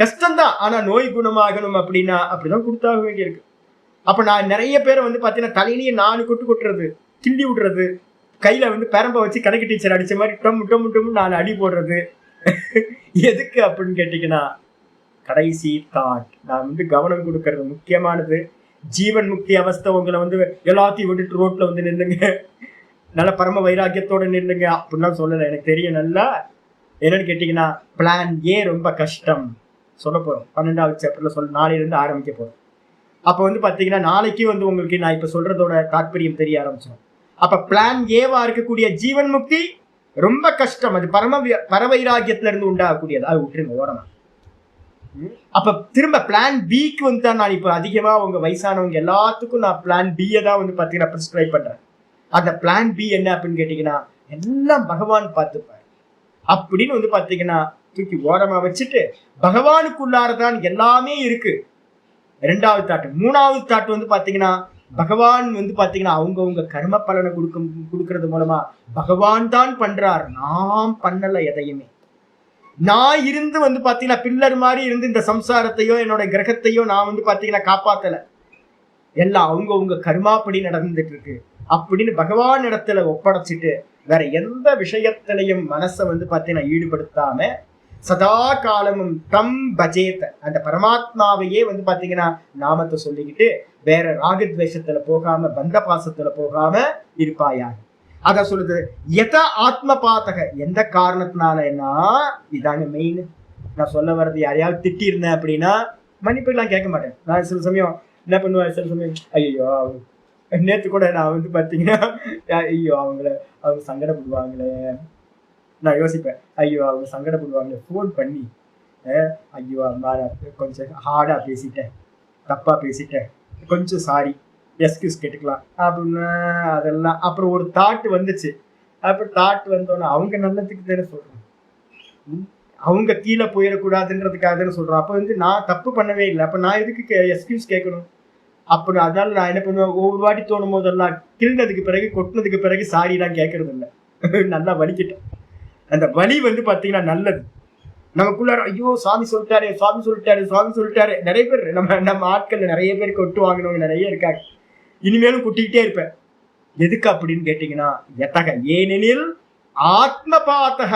கஷ்டம்தான். ஆனா நோய் குணமாகணும் அப்படின்னா அப்படிதான் கொடுத்தாக வேண்டியிருக்கு. அப்ப நான் நிறைய பேரை வந்து பாத்தீங்கன்னா தலையிலேயே 4 கொட்டு கொட்டுறது, கிண்டி விடுறது, கையில வந்து பெரம்ப வச்சு கணக்கு டீச்சர் அடிச்ச மாதிரி டொம் டொம் டொம் 4 அடி போடுறது. எதுக்கு அப்படின்னு கேட்டீங்கன்னா, கடைசி தாட் நான் வந்து கவனம் கொடுக்கறது முக்கியமானது. ஜீவன் முக்தி அவஸ்தை உங்களை வந்து எல்லாத்தையும் விட்டுட்டு ரோட்ல வந்து நின்றுங்க, நல்ல பரம வைராக்கியத்தோட நின்றுங்க அப்படின்லாம் சொல்லலை. எனக்கு தெரியும் நல்லா. என்னன்னு கேட்டீங்கன்னா, பிளான் ஏ ரொம்ப கஷ்டம் சொல்ல போறோம். 12வது சாப்டர்ல நாளையிலிருந்து ஆரம்பிக்க போறோம். அப்ப வந்து பாத்தீங்கன்னா நாளைக்கு வந்து உங்களுக்கு நான் இப்ப சொல்றதோட தாற்பயம் தெரிய ஆரம்பிச்சோம். அப்ப பிளான் ஏவா இருக்கக்கூடிய ஜீவன் முக்தி ரொம்ப கஷ்டம். அது பரவைராகியத்துல இருந்து உண்டாகக்கூடியது. அது விட்டுருங்க ஓரமா. அப்ப திரும்ப பிளான் பிக்கு வந்து தான் நான் இப்ப அதிகமா உங்க வயசானவங்க எல்லாத்துக்கும் நான் பிளான் பியை தான் வந்து பாத்தீங்கன்னா ப்ரிஸ்கிரைப் பண்றேன். அந்த பிளான் பி என்ன அப்படின்னு கேட்டீங்கன்னா, எல்லாம் பகவான் பார்த்துப்பார் அப்படின்னு வந்து பாத்தீங்கன்னா தூக்கி ஓரமா வச்சுட்டு பகவானுக்குள்ளாரதான் எல்லாமே இருக்கு. 2வது தாட். 3வது தாட் வந்து பாத்தீங்கன்னா, பகவான் வந்து பாத்தீங்கன்னா அவங்க கர்ம பலனை கொடுக்கறது மூலமா பகவான் தான் பண்றார், நாம் பண்ணல எதையுமே. நான் இருந்து வந்து பாத்தீங்கன்னா பில்லர் மாதிரி இருந்து இந்த சம்சாரத்தையோ என்னோட கிரகத்தையோ நான் வந்து பாத்தீங்கன்னா காப்பாத்தல. எல்லாம் அவங்க கர்மாப்படி நடந்துட்டு இருக்கு அப்படின்னு பகவான் இடத்துல ஒப்படைச்சிட்டு வேற எந்த விஷயத்திலையும் மனசை வந்து பாத்தீங்கன்னா ஈடுபடுத்தாம சதா காலமும் தம் பஜேத்த, அந்த பரமாத்மாவையே வந்து பாத்தீங்கன்னா நாமத்தை சொல்லிக்கிட்டு வேற ராகத்வேஷத்துல போகாம பந்த பாசத்துல போகாம இருப்பாயாக. அத சொல்லுது. எத ஆத்ம பாத்தக, எந்த காரணத்தினாலன்னா இதாங்க மெயின். நான் சொல்ல வர்றது, யாரையாவது திட்டி இருந்தேன் அப்படின்னா மன்னிப்புலாம் கேட்க மாட்டேன். நான் சில சமயம் என்ன பண்ணுவேன், சில சமயம் ஐயோ நேற்று கூட நான் வந்து பாத்தீங்கன்னா ஐயோ அவங்க சங்கடப்படுவாங்களே, நான் யோசிப்பேன், ஐயோ அவங்க சங்கடப்படுவாங்களே, ஃபோன் பண்ணி ஐயோ அம்மா கொஞ்சம் ஹார்டா பேசிட்டேன், தப்பா பேசிட்டேன், கொஞ்சம் சாரி, எக்ஸ்கியூஸ் கேட்டுக்கலாம் அப்படின்னு அதெல்லாம். அப்புறம் ஒரு தாட் வந்துச்சு. அப்புறம் தாட் வந்தோன்னா அவங்க நல்லதுக்கு தானே சொல்றேன், அவங்க கீழே போயிடக்கூடாதுன்றதுக்காக தானே சொல்றோம். அப்ப வந்து நான் தப்பு பண்ணவே இல்லை, அப்ப நான் எதுக்கு எக்ஸ்கியூஸ் கேட்கணும்? அப்படி அதனால நான் என்ன பண்ணுவேன், ஒவ்வொரு வாட்டி தோணும் போதெல்லாம் கிள்னதுக்கு பிறகு கொட்டினதுக்கு பிறகு சாரிலாம் கேட்கறது இல்லை. நல்லா வலிக்கிட்டேன். அந்த வலி வந்து பாத்தீங்கன்னா நல்லது. நமக்குள்ள ஐயோ சாமி சொல்லிட்டாரு, சுவாமி சொல்லிட்டாரு, சுவாமி சொல்லிட்டாரு. நிறைய பேர் நம்ம ஆட்கள் நிறைய பேர் கொட்டு வாங்கினவங்க நிறைய இருக்காங்க. இனிமேலும் கொட்டிக்கிட்டே இருப்பேன். எதுக்கு அப்படின்னு கேட்டீங்கன்னா, எத்தக ஏனெனில் ஆத்ம பாத்தக,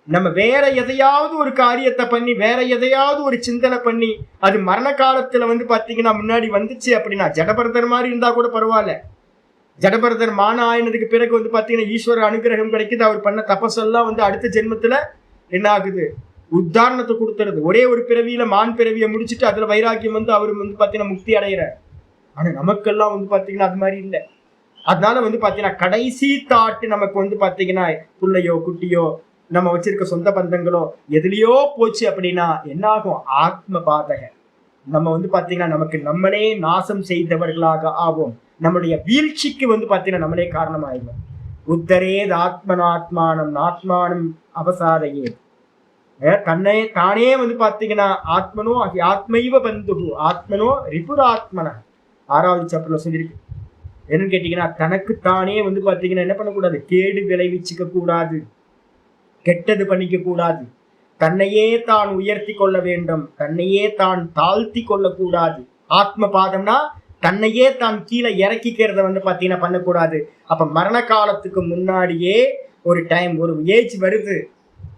நம்ம வேற எதையாவது ஒரு காரியத்தை பண்ணி வேற எதையாவது ஒரு சிந்தனை பண்ணி அது மரண காலத்துல வந்து பாத்தீங்கன்னா முன்னாடி வந்துச்சு அப்படின்னா, ஜடபரதர் மாதிரி இருந்தா கூட பரவாயில்ல. ஜடபரதர் மான ஆயினதுக்கு பிறகு வந்து பாத்தீங்கன்னா ஈஸ்வர அனுகிரகம் கிடைக்குது. அவர் பண்ண தபஸெல்லாம் வந்து அடுத்த ஜென்மத்துல என்ன ஆகுது, உத்தாரணத்தை கொடுத்துறது. ஒரே ஒரு பிறவியில மான் பிறவியை முடிச்சுட்டு அதுல வைராக்கியம் வந்து அவர் வந்து பாத்தீங்கன்னா முக்தி அடைகிறார். ஆனா நமக்கெல்லாம் வந்து பாத்தீங்கன்னா அது மாதிரி இல்லை. அதனால வந்து பாத்தீங்கன்னா கடைசி தாட்டு நமக்கு வந்து பாத்தீங்கன்னா பிள்ளையோ குட்டியோ நம்ம வச்சிருக்க சொந்த பந்தங்களோ எதுலையோ போச்சு அப்படின்னா என்ன ஆகும், ஆத்ம பாதக. நம்ம வந்து பாத்தீங்கன்னா நமக்கு நம்மளே நாசம் செய்தவர்களாக ஆகும். நம்மளுடைய வீழ்ச்சிக்கு வந்து பாத்தீங்கன்னா நம்மளே காரணமாயிடும். உத்தரேத் ஆத்மனாத்மானம் ஆத்மானம் அவசாதையே, தன்னை தானே வந்து பாத்தீங்கன்னா ஆத்மனோ ஆத்மைவ பந்து ஆத்மனோ ரிபுராத்மன 6வது சாப்டர்ல சொல்லியிருக்கு. என்னன்னு கேட்டீங்கன்னா, தனக்குத்தானே வந்து பாத்தீங்கன்னா என்ன பண்ணக்கூடாது, கேடு விளைவிச்சுக்க கூடாது, கெட்டது பண்ணிக்க கூடாது, தன்னையே தான் உயர்த்தி கொள்ள வேண்டும், தன்னையே தான் தாழ்த்தி கொள்ளக்கூடாது. ஆத்ம பாதம்னா தன்னையே தான் கீழே இறக்கிக்கிறத வந்து பாத்தீங்கன்னா பண்ணக்கூடாது. அப்ப மரண காலத்துக்கு முன்னாடியே ஒரு டைம், ஒரு ஏஜ் வருது.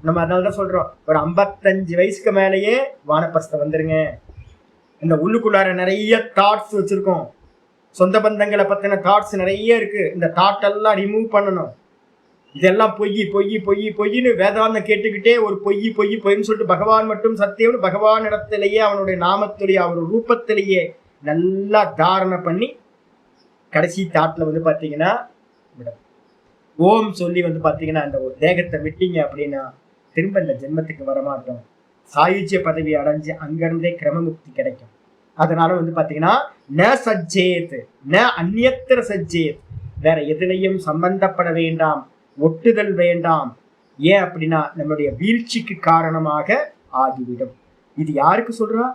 நம்ம அதனாலதான் சொல்றோம், ஒரு 55 வயசுக்கு மேலேயே வானப்பிரஸ்தம் வந்துருங்க. இந்த உள்ளுக்குள்ளார நிறைய தாட்ஸ் வச்சிருக்கோம், சொந்த பந்தங்களை பத்தின தாட்ஸ் நிறைய இருக்கு. இந்த தாட் எல்லாம் ரிமூவ் பண்ணணும். இதெல்லாம் பொய் பொய் பொய் பொய்ன்னு வேதாந்தம் கேட்டுக்கிட்டே ஒரு பொய் பொய் பொய்ன்னு சொல்லிட்டு பகவான் மட்டும் சத்தியம்னு பகவான் இடத்திலேயே அவனுடைய நாமத்திலேயே அவருடைய ரூபத்திலேயே நல்லா தாரணை பண்ணி கடைசி தாட்டில் வந்து பார்த்தீங்கன்னா ஓம் சொல்லி வந்து பார்த்தீங்கன்னா அந்த ஒரு தேகத்தை விட்டீங்க அப்படின்னா திரும்ப இந்த ஜென்மத்துக்கு வரமாட்டோம். சாயுஜ்ய பதவி அடைஞ்சு அங்கிருந்தே கிரமமுக்தி கிடைக்கும். அதனால வந்து பார்த்தீங்கன்னா ந சஜ்ஜேத் ந அந்நியத்திர சஜ்ஜேத், வேற எதுலையும் சம்பந்தப்பட வேண்டாம், ஒட்டுதல் வேண்டாம். ஏன் அப்படின்னா நம்மளுடைய வீழ்ச்சிக்கு காரணமாக ஆகிவிடும். இது யாருக்கு சொல்றா?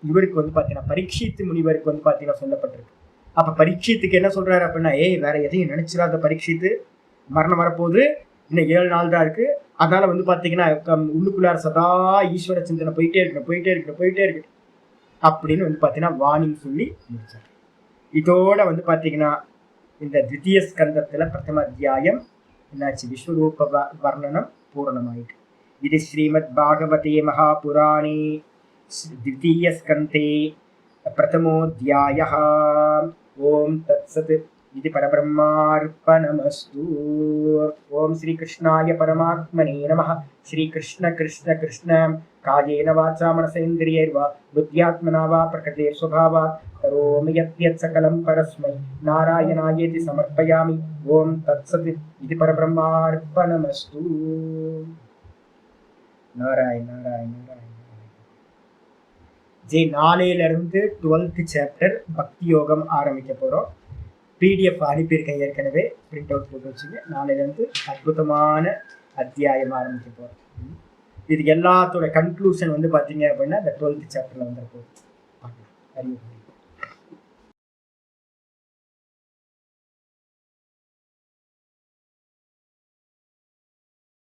இவருக்கு வந்து பார்த்தீங்கன்னா பரீட்சித்து முனிவருக்கு வந்து பார்த்தீங்கன்னா சொல்லப்பட்டிருக்கு. அப்ப பரீட்சித்துக்கு என்ன சொல்றாரு அப்படின்னா, வேற எதையும் நினைச்சிடாத பரீட்சித்து, மரணம் வரப்போது, இன்னும் 7 நாள் தான் இருக்கு. அதனால வந்து பார்த்தீங்கன்னா உள்ளுக்குள்ளார சதா ஈஸ்வர சிந்தனை போயிட்டே இருக்கு அப்படின்னு வந்து பார்த்தீங்கன்னா வார்னிங் சொல்லி முடிச்சார். இதோட வந்து பார்த்தீங்கன்னா இந்த த்விதீய ஸ்கந்தத்துல பிரதம அத்தியாயம் என்னாச்சு, விஸ்வரூப வர்ணனம் பூரணமாயிட்டு. இது ஸ்ரீமத் பாகவதே மகாபுராணே த்விதீய ஸ்கந்தே பிரதமோऽध्यायः. ஓம் தத்சத். இது பரபிரம்மார்ப்பணமஸ்து. ஓம் ஸ்ரீகிருஷ்ணாய பரமாத்மனே நமः. ஸ்ரீகிருஷ்ண கிருஷ்ண கிருஷ்ண காயேன வாச்சா மனசேந்திரியைர்வா புத்யாத்மனா வா பிரகிருதே ஸ்வபாவாத் கரோமி யத்யத் சகலம் பரஸ்மை நாராயணாயேதி சமர்ப்பயாமி. ஓம் தத்சத். இது பரபிரம்மார்ப்பணமஸ்து. நாராயண நாராயண நாராயண. நாளையில இருந்து 12th சாப்டர் பக்தி யோகம் ஆரம்பிக்க போறோம். பிடிஎஃப் அனுப்பியிருக்கேன் ஏற்கனவே, பிரிண்ட் அவுட் போட்டு வச்சுங்க. நாளையிலேருந்து அற்புதமான அத்தியாயம் ஆரம்பிக்க போகிறோம். இது எல்லாத்தோட கன்க்ளூஷன் வந்து பார்த்தீங்க அப்படின்னா இந்த 12th சாப்டரில் வந்துருக்கும்.